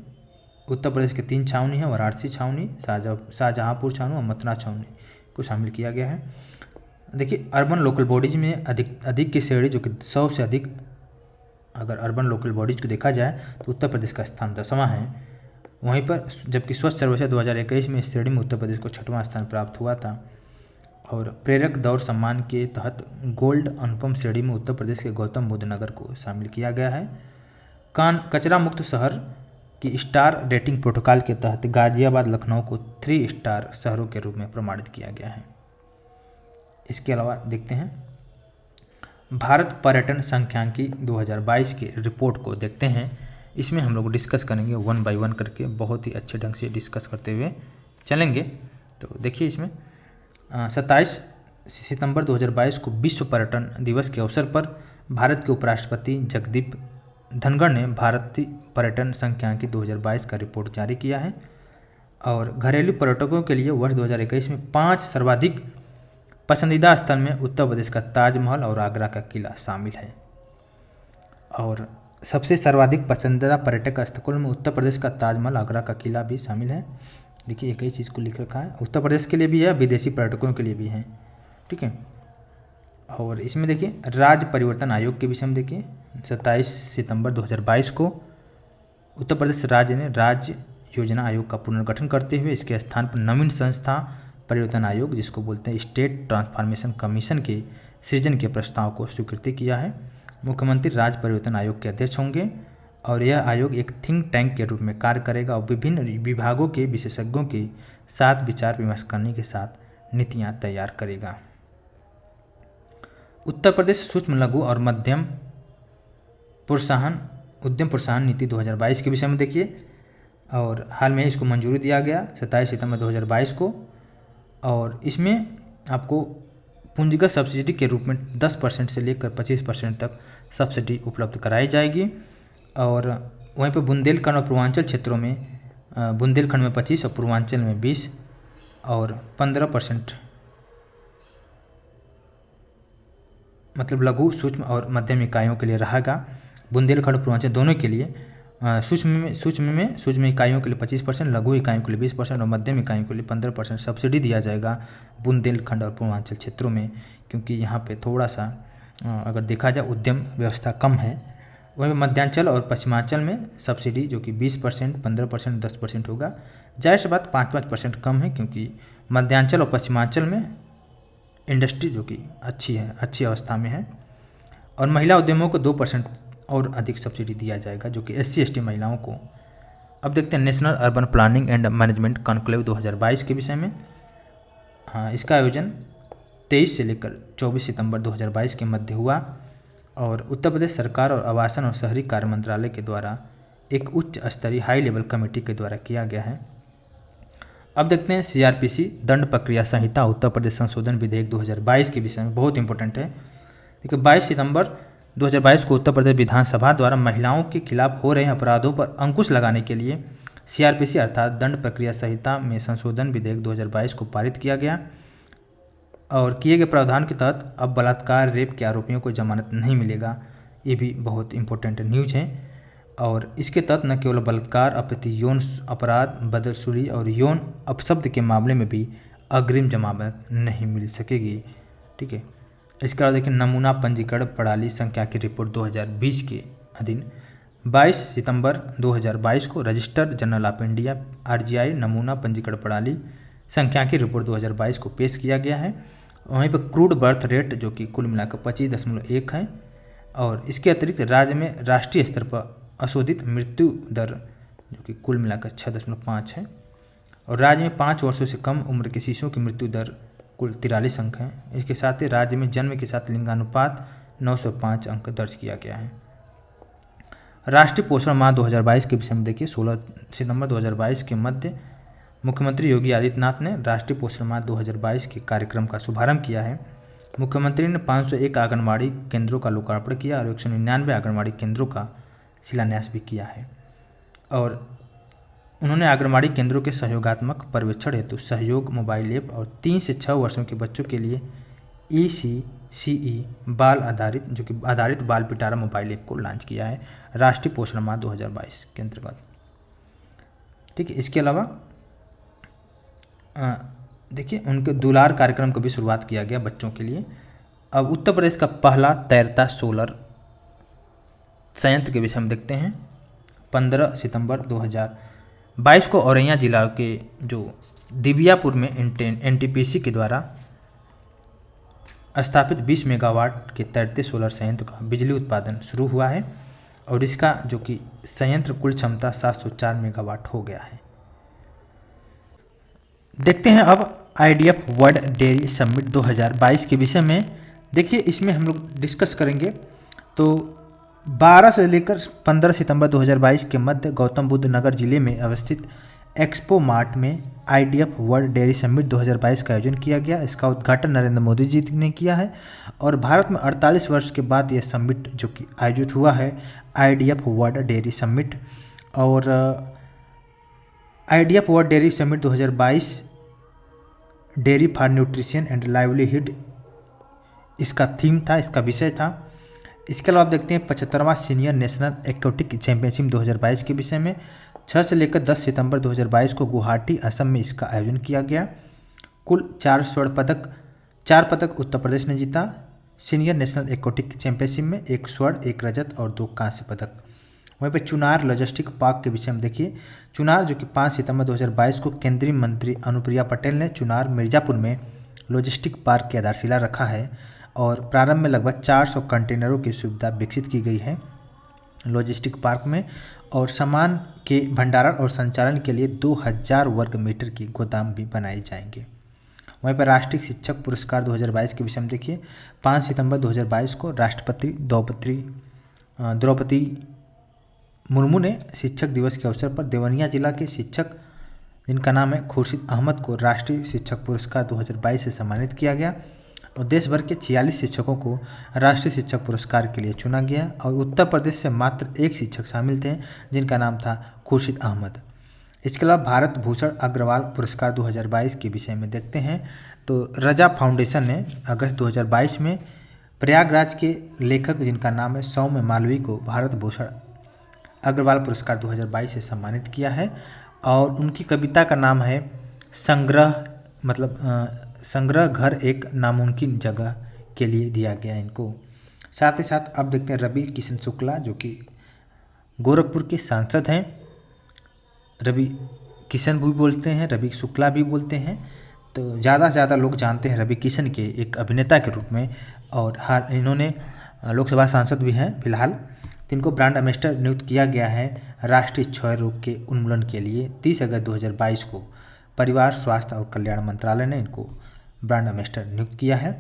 उत्तर प्रदेश के 3 छावनी है, वाराणसी छावनी, शाहजहाँपुर छावनी और मथुरा छावनी को शामिल किया गया है। देखिए, अर्बन लोकल बॉडीज में अधिक की श्रेणी जो कि 100 से अधिक अगर अर्बन लोकल बॉडीज को देखा जाए तो उत्तर प्रदेश का स्थान 10वां है। वहीं पर जबकि स्वच्छ सर्वेक्षण 2021 में इस श्रेणी में उत्तर प्रदेश को 6वां स्थान प्राप्त हुआ था। और प्रेरक दौर सम्मान के तहत गोल्ड अनुपम श्रेणी में उत्तर प्रदेश के गौतम बुद्ध नगर को शामिल किया गया है। कचरा मुक्त शहर की स्टार रेटिंग प्रोटोकॉल के तहत गाजियाबाद लखनऊ को 3 स्टार शहरों के रूप में प्रमाणित किया गया है। इसके अलावा देखते हैं भारत पर्यटन सांख्यिकी 2022 की रिपोर्ट को देखते हैं। इसमें हम लोग डिस्कस करेंगे 1 बाय 1 करके, बहुत ही अच्छे ढंग से डिस्कस करते हुए चलेंगे। तो देखिए इसमें 27 सितंबर 2022 को विश्व पर्यटन दिवस के अवसर पर भारत के उपराष्ट्रपति जगदीप धनखड़ ने भारतीय पर्यटन सांख्यिकी 2022 का रिपोर्ट जारी किया है। और घरेलू पर्यटकों के लिए वर्ष 2021 में 5 सर्वाधिक पसंदीदा स्थल में उत्तर प्रदेश का ताजमहल और आगरा का किला शामिल है। और सबसे सर्वाधिक पसंदीदा पर्यटक स्थलों में उत्तर प्रदेश का ताजमहल, आगरा का किला भी शामिल है। देखिए एक ही चीज़ को लिख रखा है, उत्तर प्रदेश के लिए भी है, विदेशी पर्यटकों के लिए भी है, ठीक है। और इसमें देखिए राज्य परिवर्तन आयोग के विषय में देखिए 27 सितंबर 2022 को उत्तर प्रदेश राज्य ने राज्य योजना आयोग का पुनर्गठन करते हुए इसके स्थान पर नवीन संस्था परिवर्तन आयोग, जिसको बोलते हैं स्टेट ट्रांसफॉर्मेशन कमीशन, के सृजन के प्रस्ताव को स्वीकृति किया है। मुख्यमंत्री राज्य परिवर्तन आयोग के अध्यक्ष होंगे और यह आयोग एक थिंक टैंक के रूप में कार्य करेगा और विभिन्न विभागों के विशेषज्ञों के साथ विचार विमर्श करने के साथ नीतियां तैयार करेगा। उत्तर प्रदेश सूक्ष्म लघु और मध्यम उद्यम प्रोत्साहन नीति 2022 के विषय में देखिए, और हाल में इसको मंजूरी दिया गया 27 सितंबर 2022 को। और इसमें आपको पूंजीगत सब्सिडी के रूप में 10% से लेकर 25% तक सब्सिडी उपलब्ध कराई जाएगी। और वहीं पर बुंदेलखंड और पूर्वांचल क्षेत्रों में बुंदेलखंड में 25 और पूर्वांचल में 20 और 15% मतलब लघु सूक्ष्म और मध्यम इकाइयों के लिए रहेगा। बुंदेलखंड और पूर्वांचल दोनों के लिए सूक्ष्म इकाइयों के लिए 25%, लघु इकाइयों के लिए 20% और मध्यम इकाइयों के लिए 15% सब्सिडी दिया जाएगा बुंदेलखंड और पूर्वांचल क्षेत्रों में, क्योंकि यहाँ पे थोड़ा सा अगर देखा जाए उद्यम व्यवस्था कम है। वहीं मध्यांचल और पश्चिमांचल में सब्सिडी जो कि 20%, 15%, 10% होगा। जाहिर सी बात 5-5% कम है, क्योंकि मध्यांचल और पश्चिमांचल में इंडस्ट्री जो कि अच्छी अवस्था में है। और महिला उद्यमों को 2% और अधिक सब्सिडी दिया जाएगा, जो कि SC/ST महिलाओं को। अब देखते हैं national urban planning and management conclave 2022 के विषय में। इसका आयोजन 23 से लेकर 24 सितंबर 2022 के मध्य हुआ और उत्तर प्रदेश सरकार और आवासन और शहरी कार्य मंत्रालय के द्वारा एक उच्च स्तरीय हाई लेवल कमेटी के द्वारा किया गया है। अब देखते हैं CRPC दंड प्रक्रिया संहिता उत्तर प्रदेश संशोधन विधेयक 2022 के विषय में, बहुत इंपॉर्टेंट है। देखिए 22 सितंबर 2022 को उत्तर प्रदेश विधानसभा द्वारा महिलाओं के खिलाफ हो रहे अपराधों पर अंकुश लगाने के लिए CRPC अर्थात दंड प्रक्रिया संहिता में संशोधन विधेयक 2022 को पारित किया गया। और किए गए प्रावधान के तहत अब बलात्कार, रेप के आरोपियों को जमानत नहीं मिलेगा। ये भी बहुत इंपॉर्टेंट न्यूज है। और इसके तहत न केवल बलात्कार, अप्रति यौन अपराध, बदसुरी और यौन अपशब्द के मामले में भी अग्रिम जमानत नहीं मिल सकेगी, ठीक है। इसके अलावा देखिए नमूना पंजीकरण प्रणाली सांख्यिकी रिपोर्ट 2020 के अधीन 22 सितंबर 2022 को register general of India RGI नमूना पंजीकरण प्रणाली सांख्यिकी रिपोर्ट 2022 को पेश किया गया है। वहीं पर क्रूड बर्थ रेट जो कि कुल मिलाकर 25.1 है। और इसके अतिरिक्त राज्य में राष्ट्रीय स्तर पर अशोधित मृत्यु दर जो कि कुल मिलाकर 6.5 है। और राज्य में 5 वर्षों से कम उम्र के शिशुओं की मृत्यु दर कुल 43 अंक है। इसके साथ ही राज्य में जन्म के साथ लिंगानुपात 905 अंक दर्ज किया गया है। राष्ट्रीय पोषण माह 2022 के विषय में देखिए 16 सितंबर 2022 के मध्य मुख्यमंत्री योगी आदित्यनाथ ने राष्ट्रीय पोषण माह 2022 के कार्यक्रम का शुभारंभ किया है। मुख्यमंत्री ने 501 आंगनबाड़ी केंद्रों का लोकार्पण किया और 199 आंगनबाड़ी केंद्रों का शिलान्यास भी किया है। और उन्होंने आंगनबाड़ी केंद्रों के सहयोगात्मक पर्यवेक्षण हेतु सहयोग मोबाइल ऐप और 3 से 6 वर्षों के बच्चों के लिए ECCE बाल आधारित बाल पिटारा मोबाइल ऐप को लॉन्च किया है राष्ट्रीय पोषण माह 2022 के अंतर्गत, ठीक है। इसके अलावा देखिए उनके दुलार कार्यक्रम को भी शुरुआत किया गया बच्चों के लिए। अब उत्तर प्रदेश का पहला तैरता सोलर संयंत्र के विषय में देखते हैं। 15 सितंबर 2022 को औरैया जिला के जो दिबियापुर में एनटीपीसी के द्वारा स्थापित 20 मेगावाट के तैरते सोलर संयंत्र का बिजली उत्पादन शुरू हुआ है और इसका जो कि संयंत्र कुल क्षमता 704 मेगावाट हो गया है। देखते हैं अब आईडीएफ वर्ल्ड डेयरी समिट 2022 के विषय में। देखिए इसमें हम लोग डिस्कस करेंगे। तो 12 से लेकर 15 सितंबर 2022 के मध्य गौतम बुद्ध नगर जिले में अवस्थित एक्सपो मार्ट में आईडीएफ वर्ल्ड डेयरी समिट 2022 का आयोजन किया गया। इसका उद्घाटन नरेंद्र मोदी जी ने किया है और भारत में 48 वर्ष के बाद यह समिट जो कि आयोजित हुआ है आईडीएफ वर्ल्ड डेयरी समिट। और IDF world dairy summit 2022 dairy for nutrition and livelihood इसका थीम था, इसका विषय था। इसके अलावा आप देखते हैं 75वां सीनियर नेशनल एक्वेटिक चैंपियनशिप 2022 के विषय में 6 से लेकर 10 सितंबर 2022 को गुवाहाटी असम में इसका आयोजन किया गया। कुल 4 पदक उत्तर प्रदेश ने जीता। सीनियर नेशनल एक्वेटिक चैंपियनशिप में 1 स्वर्ण 1 रजत और 2 कांस्य पदक। वहीं पर चुनार लॉजिस्टिक पार्क के विषय में देखिए। चुनार जो कि 5 सितंबर 2022 को केंद्रीय मंत्री अनुप्रिया पटेल ने चुनार मिर्जापुर में लॉजिस्टिक पार्क की आधारशिला रखा है और प्रारंभ में लगभग 400 कंटेनरों की सुविधा विकसित की गई है लॉजिस्टिक पार्क में और सामान के भंडारण और संचालन के लिए 2000 वर्ग मीटर की गोदाम भी बनाए जाएंगे। वहीं पर राष्ट्रीय शिक्षक पुरस्कार 2022 के विषय में देखिए। 5 सितंबर 2022 को राष्ट्रपति द्रौपदी मुर्मू ने शिक्षक दिवस के अवसर पर देवनिया जिला के शिक्षक जिनका नाम है खुर्शीद अहमद को राष्ट्रीय शिक्षक पुरस्कार 2022 से सम्मानित किया गया और देश भर के 46 शिक्षकों को राष्ट्रीय शिक्षक पुरस्कार के लिए चुना गया और उत्तर प्रदेश से मात्र 1 शिक्षक शामिल थे जिनका नाम था खुर्शीद अहमद। इसके अलावा भारत भूषण अग्रवाल पुरस्कार 2022 के विषय में देखते हैं। तो रजा फाउंडेशन ने अगस्त 2022 में प्रयागराज के लेखक जिनका नाम है सौम्य मालवीय को भारत भूषण अग्रवाल पुरस्कार 2022 से सम्मानित किया है और उनकी कविता का नाम है संग्रह घर एक नामुमकिन जगह के लिए दिया गया इनको। साथ ही साथ अब देखते हैं रवि किशन शुक्ला जो कि गोरखपुर के सांसद हैं। रवि किशन भी बोलते हैं, रवि शुक्ला भी बोलते हैं। तो ज़्यादा से ज़्यादा लोग जानते हैं रवि किशन के एक अभिनेता के रूप में और हाल इन्होंने लोकसभा सांसद भी हैं फिलहाल। जिनको ब्रांड एम्बेसडर नियुक्त किया गया है राष्ट्रीय क्षय रोग के उन्मूलन के लिए। 30 अगस्त 2022 को परिवार स्वास्थ्य और कल्याण मंत्रालय ने इनको ब्रांड एम्बेसडर नियुक्त किया है।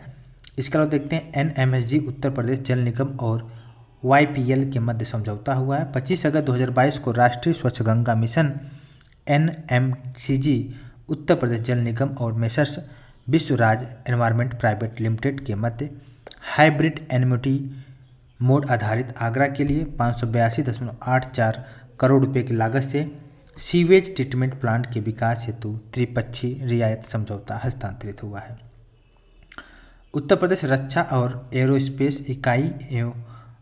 इसके अलावा देखते हैं एनएमएसजी उत्तर प्रदेश जल निगम और वाईपीएल के मध्य समझौता हुआ है। 25 अगस्त 2022 को राष्ट्रीय स्वच्छ गंगा मिशन एनएमसीजी उत्तर प्रदेश जल निगम और messrs Vishwaraj environment private limited के मध्य हाइब्रिड एन्युटी मोड आधारित आगरा के लिए 582.84 करोड़ रुपए की लागत से सीवेज ट्रीटमेंट प्लांट के विकास हेतु त्रिपक्षीय रियायत समझौता हस्तांतरित हुआ है। उत्तर प्रदेश रक्षा और एरोस्पेस इकाई एवं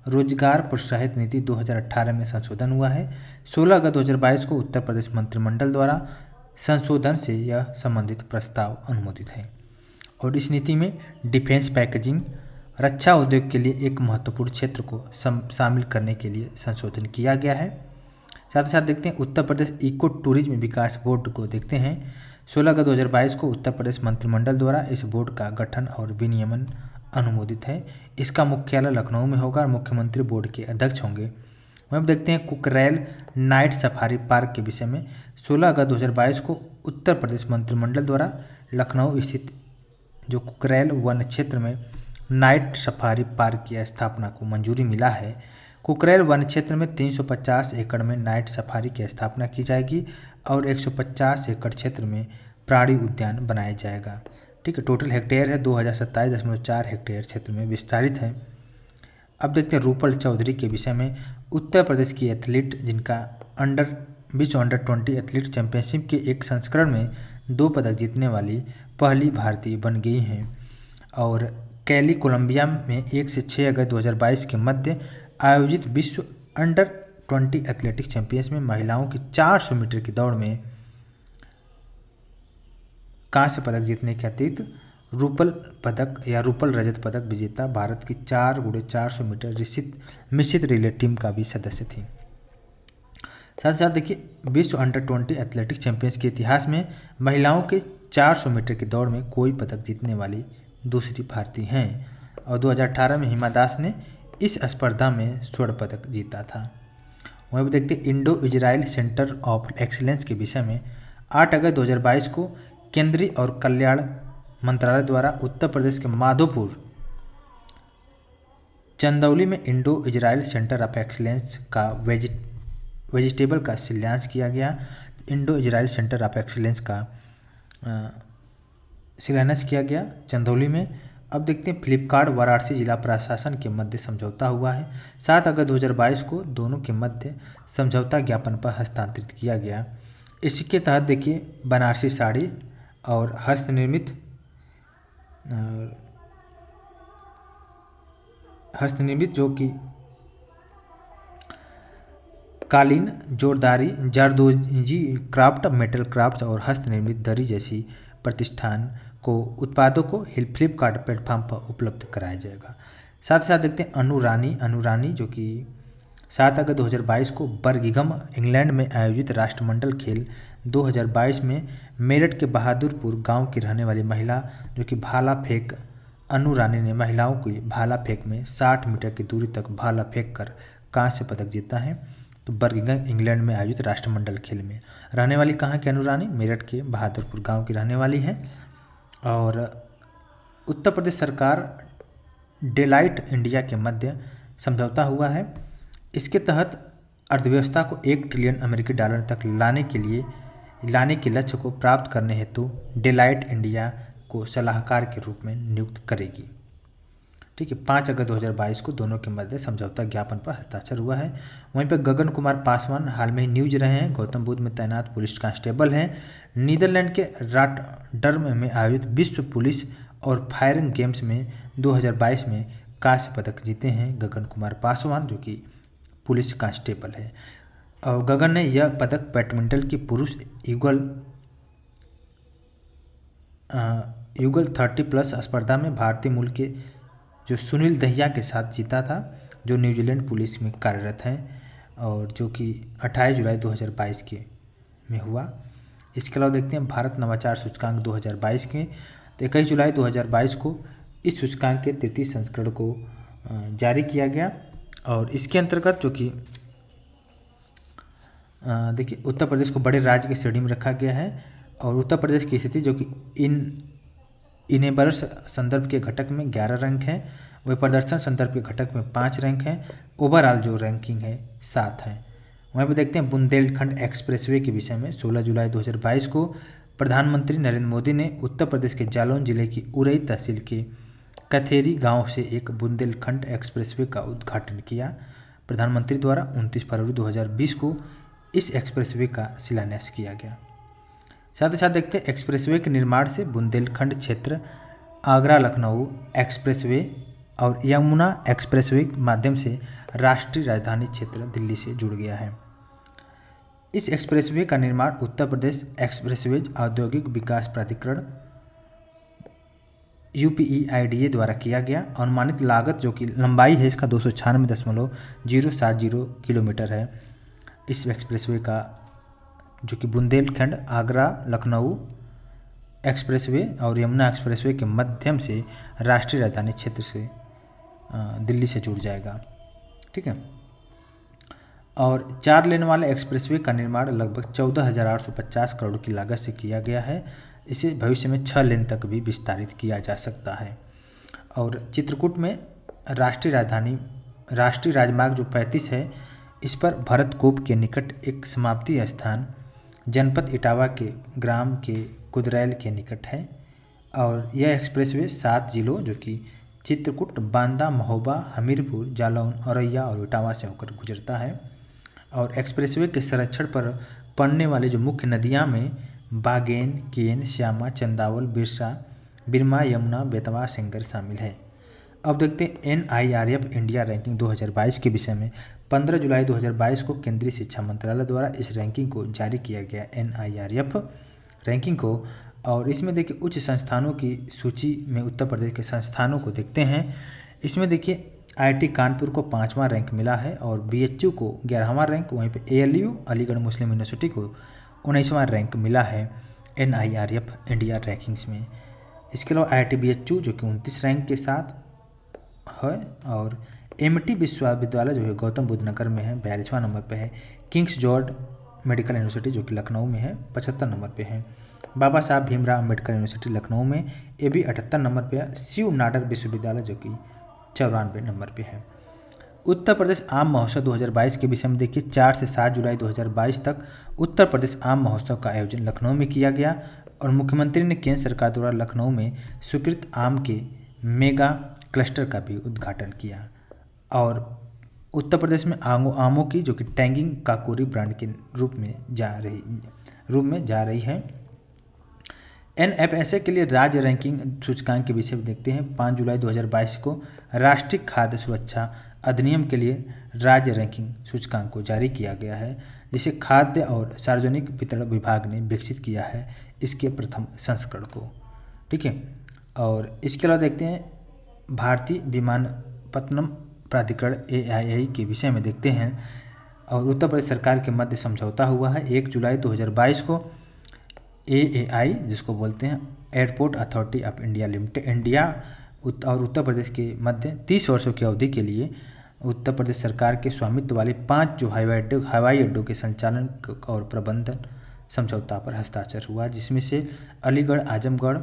रोजगार प्रोत्साहित नीति 2018 में संशोधन हुआ है। 16 अगस्त 2022 को उत्तर प्रदेश मंत्रिमंडल द्वारा संशोधन से यह संबंधित प्रस्ताव अनुमोदित है और इस नीति में डिफेंस पैकेजिंग रक्षा उद्योग के लिए एक महत्वपूर्ण क्षेत्र को शामिल करने के लिए संशोधन किया गया है। साथ ही साथ देखते हैं उत्तर प्रदेश इको टूरिज्म विकास बोर्ड को देखते हैं। 16 अगस्त 2022 को उत्तर प्रदेश मंत्रिमंडल द्वारा इस बोर्ड का गठन और विनियमन अनुमोदित है। इसका मुख्यालय लखनऊ में होगा और मुख्यमंत्री बोर्ड के अध्यक्ष होंगे। वहीं देखते हैं कुकरेल नाइट सफारी पार्क के विषय में। 16 अगस्त 2022 को उत्तर प्रदेश मंत्रिमंडल द्वारा लखनऊ स्थित जो कुकरेल वन क्षेत्र में नाइट सफारी पार्क की स्थापना को मंजूरी मिला है। कुकरेल वन क्षेत्र में 350 एकड़ में नाइट सफारी की स्थापना की जाएगी और 150 एकड़ क्षेत्र में प्राणी उद्यान बनाया जाएगा। ठीक है, टोटल हेक्टेयर है 2027.4 हेक्टेयर क्षेत्र में विस्तारित है। अब देखते हैं रूपल चौधरी के विषय में। उत्तर प्रदेश की एथलीट जिनका विश्व अंडर 20 एथलीट चैंपियनशिप के एक संस्करण में 2 पदक जीतने वाली पहली भारतीय बन गई हैं और कैली कोलंबिया में 1 से 6 अगस्त 2022 के मध्य आयोजित विश्व अंडर 20 एथलेटिक्स चैंपियंस में महिलाओं की 400 मीटर की दौड़ में कांस्य पदक जीतने के अतिरिक्त रूपल पदक या रूपल रजत पदक विजेता, भारत की 4x400 मीटर मिश्रित रिले टीम का भी सदस्य थी। साथ ही साथ देखिए विश्व अंडर-20 एथलेटिक्स चैंपियंस के इतिहास में महिलाओं के 400 मीटर की दौड़ में कोई पदक जीतने वाली दूसरी भारतीय हैं और 2018 में हिमा दास ने इस स्पर्धा में स्वर्ण पदक जीता था। वहीं पर देखते Indo Israel centre of excellence के विषय में 8 अगस्त 2022 को केंद्रीय और कल्याण मंत्रालय द्वारा उत्तर प्रदेश के माधोपुर चंदौली में Indo Israel centre of excellence का वेजिटेबल का शिलान्यास किया गया। Indo Israel centre of excellence का शिलान्यास किया गया चंदौली में। अब देखते हैं फ्लिपकार्ट वाराणसी जिला प्रशासन के मध्य समझौता हुआ है। 7 अगस्त 2022 को दोनों के मध्य समझौता ज्ञापन पर हस्तांतरित किया गया। इसके तहत देखिए बनारसी साड़ी और हस्तनिर्मित जो कि कालीन, जारदोजी क्राफ्ट, मेटल क्राफ्ट्स और हस्तनिर्मित दरी जैसी प्रतिष्ठान को उत्पादों को फ्लिपकार्ट प्लेटफॉर्म पर उपलब्ध कराया जाएगा। साथ ही साथ देखते हैं अनुरानी जो कि 7 अगस्त 2022 को बर्मिंघम इंग्लैंड में आयोजित राष्ट्रमंडल खेल 2022 में मेरठ के बहादुरपुर गांव की रहने वाली महिला जो कि भाला फेंक अनुरानी ने महिलाओं की भाला फेंक में 60 मीटर की दूरी तक भाला फेंक कर कांस्य पदक जीता है। तो बर्मिंघम इंग्लैंड में आयोजित राष्ट्रमंडल खेल में रहने वाली कहाँ की अनुरानी, मेरठ के बहादुरपुर गांव की रहने वाली है। और उत्तर प्रदेश सरकार डेलाइट इंडिया के मध्य समझौता हुआ है। इसके तहत अर्थव्यवस्था को 1 ट्रिलियन अमेरिकी डॉलर तक लाने के लक्ष्य को प्राप्त करने हेतु डेलाइट इंडिया को सलाहकार के रूप में नियुक्त करेगी। ठीक है, 5 अगस्त 2022 को दोनों के मध्य समझौता ज्ञापन पर हस्ताक्षर हुआ है। वहीं पर गगन कुमार पासवान हाल में ही न्यूज रहे हैं, गौतम बुद्ध में तैनात पुलिस कांस्टेबल हैं। नीदरलैंड के रॉटरडम में आयोजित विश्व पुलिस और फायरिंग गेम्स में 2022 में कांस्य पदक जीते हैं गगन कुमार पासवान जो कि पुलिस कांस्टेबल है। और गगन ने यह पदक बैडमिंटन की पुरुष युगल 30+ स्पर्धा में भारतीय मूल के जो सुनील दहिया के साथ जीता था, जो न्यूजीलैंड पुलिस में कार्यरत हैं और जो कि 28 जुलाई 2022 के में हुआ। इसके अलावा देखते हैं भारत नवाचार सूचकांक 2022 के, तो 21 जुलाई 2022 को इस सूचकांक के 33 संस्करण को जारी किया गया। और इसके अंतर्गत जो कि देखिए उत्तर प्रदेश को बड़े राज्य की श्रेणी में रखा गया है और उत्तर प्रदेश की स्थिति जो कि इनेबल्स संदर्भ के घटक में 11 रैंक है, वह प्रदर्शन संदर्भ के घटक में 5 रैंक है, ओवरऑल जो रैंकिंग है 7 है। वहीं पर देखते हैं बुंदेलखंड एक्सप्रेसवे के विषय में 16 जुलाई 2022 को प्रधानमंत्री नरेंद्र मोदी ने उत्तर प्रदेश के जालौन जिले की उरई तहसील के कथेरी गांव से एक बुंदेलखंड एक्सप्रेसवे का उद्घाटन किया। प्रधानमंत्री द्वारा 29 फरवरी 2020 को इस एक्सप्रेसवे का शिलान्यास किया गया। साथ ही साथ देखते हैं एक्सप्रेसवे के निर्माण से बुंदेलखंड क्षेत्र आगरा लखनऊ एक्सप्रेसवे और यमुना एक्सप्रेसवे के माध्यम से राष्ट्रीय राजधानी क्षेत्र दिल्ली से जुड़ गया है। इस एक्सप्रेसवे का निर्माण उत्तर प्रदेश एक्सप्रेसवेज औद्योगिक विकास प्राधिकरण UPEIDA द्वारा किया गया। अनुमानित लागत जो कि लंबाई है इसका 296.070 किलोमीटर है। इस एक्सप्रेसवे का जो कि बुंदेलखंड आगरा लखनऊ एक्सप्रेसवे और यमुना एक्सप्रेसवे के माध्यम से राष्ट्रीय राजधानी क्षेत्र से दिल्ली से जुड़ जाएगा। ठीक है, और 4 लेन वाले एक्सप्रेसवे का निर्माण लगभग 14,850 करोड़ की लागत से किया गया है। इसे भविष्य में 6 लेन तक भी विस्तारित किया जा सकता है। और चित्रकूट में राष्ट्रीय राजमार्ग जो 35 है, इस पर भरतकूप के निकट एक समाप्ति स्थान जनपद इटावा के ग्राम के कुदरैल के निकट है। और यह एक्सप्रेसवे 7 जिलों जो कि चित्रकूट, बांदा, महोबा, हमीरपुर, जालौन, औरैया और इटावा से होकर गुजरता है। और एक्सप्रेसवे के संरक्षण पर पड़ने वाली जो मुख्य नदियां में बागेन, केन, श्यामा, चंदावल, बिरमा, यमुना, बेतवा, सेंगर शामिल है। अब देखते हैं NIRF इंडिया रैंकिंग 2022 के विषय में। 15 जुलाई 2022 को केंद्रीय शिक्षा मंत्रालय द्वारा इस रैंकिंग को जारी किया गया। NIRF रैंकिंग को और इसमें देखिए उच्च संस्थानों की सूची में उत्तर प्रदेश के संस्थानों को देखते हैं। इसमें देखिए IIT कानपुर को 5वां रैंक मिला है और BHU को 11वां रैंक, वहीं पे ALU अलीगढ़ मुस्लिम यूनिवर्सिटी को 19वां रैंक मिला है NIRF इंडिया रैंकिंग्स में। इसके अलावा IIT BHU जो कि 29 रैंक के साथ है और MT विश्वविद्यालय जो है गौतम बुद्ध नगर में है 42वां नंबर पे है। किंग्स जॉर्ज मेडिकल यूनिवर्सिटी जो कि लखनऊ में है 75 नंबर पे है। बाबा साहब भीमराव अम्बेडकर यूनिवर्सिटी लखनऊ में ये भी 78 नंबर पे है। शिव नाडर विश्वविद्यालय जो कि 94 नंबर पे है। उत्तर प्रदेश आम महोत्सव 2022 के विषय में देखिए 4 से 7 जुलाई 2022 तक उत्तर प्रदेश आम महोत्सव का आयोजन लखनऊ में किया गया और मुख्यमंत्री ने केंद्र सरकार द्वारा लखनऊ में स्वीकृत आम के मेगा क्लस्टर का भी उद्घाटन किया। और उत्तर प्रदेश में आमों की जो कि टैंगिंग काकोरी ब्रांड के रूप में जा रही है। NFSA के लिए राज्य रैंकिंग सूचकांक के विषय में देखते हैं। 5 जुलाई 2022 को राष्ट्रीय खाद्य सुरक्षा अधिनियम के लिए राज्य रैंकिंग सूचकांक को जारी किया गया है, जिसे खाद्य और सार्वजनिक वितरण विभाग ने विकसित किया है इसके प्रथम संस्करण को। ठीक है, और इसके अलावा देखते हैं भारतीय विमानपत्तनम प्राधिकरण AII के विषय में देखते हैं। और उत्तर प्रदेश सरकार के मध्य समझौता हुआ है 1 जुलाई 2022 को। AAI जिसको बोलते हैं airport authority of India limited और उत्तर प्रदेश के मध्य 30 वर्षों की अवधि के लिए उत्तर प्रदेश सरकार के स्वामित्व वाले 5 जो हवाई अड्डों के संचालन और प्रबंधन समझौता पर हस्ताक्षर हुआ, जिसमें से अलीगढ़, आजमगढ़,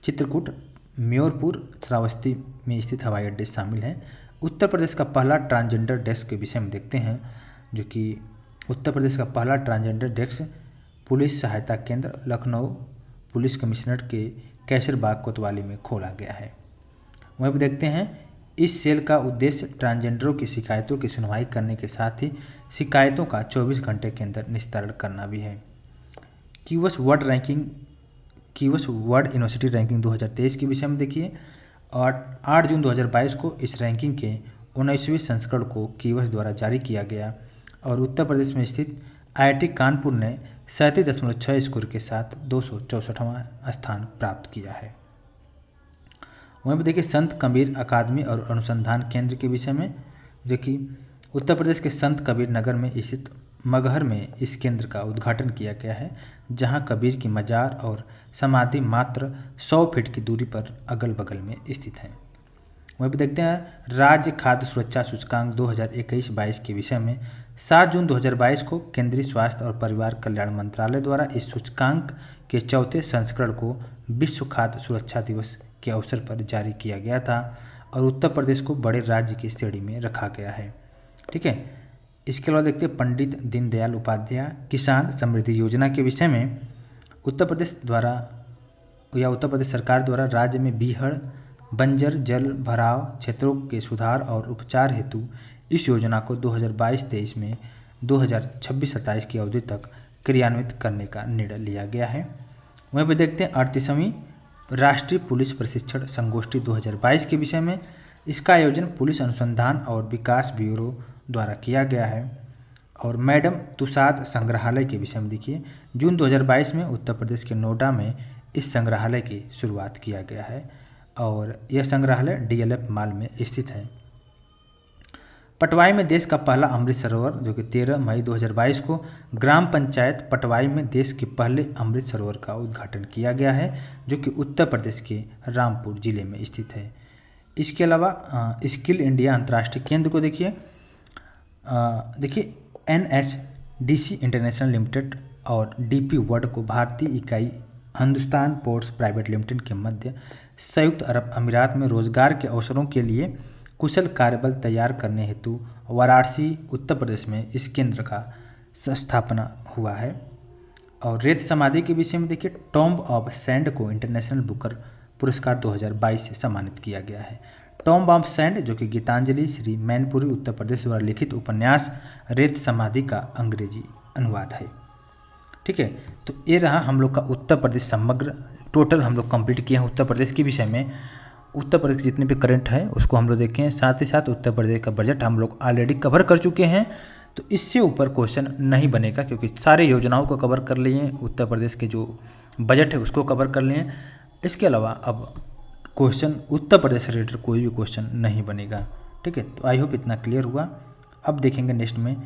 चित्रकूट, म्योरपुर, श्रावस्ती में स्थित हवाई अड्डे शामिल हैं। उत्तर प्रदेश का पहला ट्रांसजेंडर डेस्क के विषय में देखते हैं, जो कि उत्तर प्रदेश का पहला ट्रांसजेंडर डेस्क पुलिस सहायता केंद्र लखनऊ पुलिस कमिश्नरेट के कैसरबाग कोतवाली में खोला गया है। वहीं पर देखते हैं इस सेल का उद्देश्य ट्रांसजेंडरों की शिकायतों की सुनवाई करने के साथ ही शिकायतों का 24 घंटे के अंदर निस्तारण करना भी है। क्यूएस वर्ल्ड यूनिवर्सिटी रैंकिंग 2023 के विषय में देखिए। और 8 जून 2022 को इस रैंकिंग के 19वें संस्करण को क्यूएस द्वारा जारी किया गया और उत्तर प्रदेश में स्थित IIT कानपुर ने 37.6 स्कोर के साथ 264वां स्थान प्राप्त किया है। वहीं पर देखिए संत कबीर अकादमी और अनुसंधान केंद्र के विषय में देखिए उत्तर प्रदेश के संत कबीर नगर में स्थित मगहर में इस केंद्र का उद्घाटन किया गया है, जहां कबीर की मजार और समाधि मात्र 100 फीट की दूरी पर अगल बगल में स्थित है। वहीं पर देखते हैं राज्य खाद्य सुरक्षा सूचकांक 2021-22 के विषय में 7 जून 2022 को केंद्रीय स्वास्थ्य और परिवार कल्याण मंत्रालय द्वारा इस सूचकांक के 4थे संस्करण को विश्व खाद्य सुरक्षा दिवस के अवसर पर जारी किया गया था और उत्तर प्रदेश को बड़े राज्य की श्रेणी में रखा गया है। ठीक है, इसके अलावा देखते हैं पंडित दीनदयाल उपाध्याय किसान समृद्धि योजना के विषय में उत्तर प्रदेश सरकार द्वारा राज्य में बीहड़ बंजर जल भराव क्षेत्रों के सुधार और उपचार हेतु इस योजना को 2022-23 में 2026-27 की अवधि तक क्रियान्वित करने का निर्णय लिया गया है। वहीं पर देखते हैं 38वीं राष्ट्रीय पुलिस प्रशिक्षण संगोष्ठी 2022 के विषय में। इसका आयोजन पुलिस अनुसंधान और विकास ब्यूरो द्वारा किया गया है। और मैडम तुसाद संग्रहालय के विषय में देखिए जून 2022 में उत्तर प्रदेश के नोएडा में इस संग्रहालय की शुरुआत किया गया है और यह संग्रहालय DLF मॉल में स्थित है। पटवाई में देश का पहला अमृत सरोवर जो कि 13 मई 2022 को ग्राम पंचायत पटवाई में देश के पहले अमृत सरोवर का उद्घाटन किया गया है, जो कि उत्तर प्रदेश के रामपुर जिले में स्थित है। इसके अलावा स्किल इंडिया अंतर्राष्ट्रीय केंद्र को देखिए NHDC इंटरनेशनल लिमिटेड और DP वर्ल्ड को भारतीय इकाई हिंदुस्तान पोर्ट्स प्राइवेट लिमिटेड के मध्य संयुक्त अरब अमीरात में रोजगार के अवसरों के लिए कुशल कार्यबल तैयार करने हेतु वाराणसी उत्तर प्रदेश में इस केंद्र का स्थापना हुआ है। और रेत समाधि के विषय में देखिए टॉम्ब ऑफ सैंड को इंटरनेशनल बुकर पुरस्कार 2022 से सम्मानित किया गया है। टॉम्ब ऑफ सैंड जो कि गीतांजलि श्री मैनपुरी उत्तर प्रदेश द्वारा लिखित उपन्यास रेत समाधि का अंग्रेजी अनुवाद है। ठीक है, तो ये रहा हम लोग का उत्तर प्रदेश समग्र टोटल हम लोग कंप्लीट किए हैं उत्तर प्रदेश के विषय में। उत्तर प्रदेश जितने भी करंट है उसको हम लोग देखें, साथ ही साथ उत्तर प्रदेश का बजट हम लोग ऑलरेडी कवर कर चुके हैं। तो इससे ऊपर क्वेश्चन नहीं बनेगा, क्योंकि सारे योजनाओं को कवर कर लिए, उत्तर प्रदेश के जो बजट है उसको कवर कर लिए। इसके अलावा अब क्वेश्चन उत्तर प्रदेश से रिलेटेड कोई भी क्वेश्चन नहीं बनेगा। ठीक है, तो आई होप इतना क्लियर हुआ। अब देखेंगे नेक्स्ट में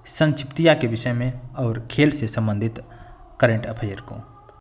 संक्षिप्तिया के विषय में और खेल से संबंधित करंट अफेयर को।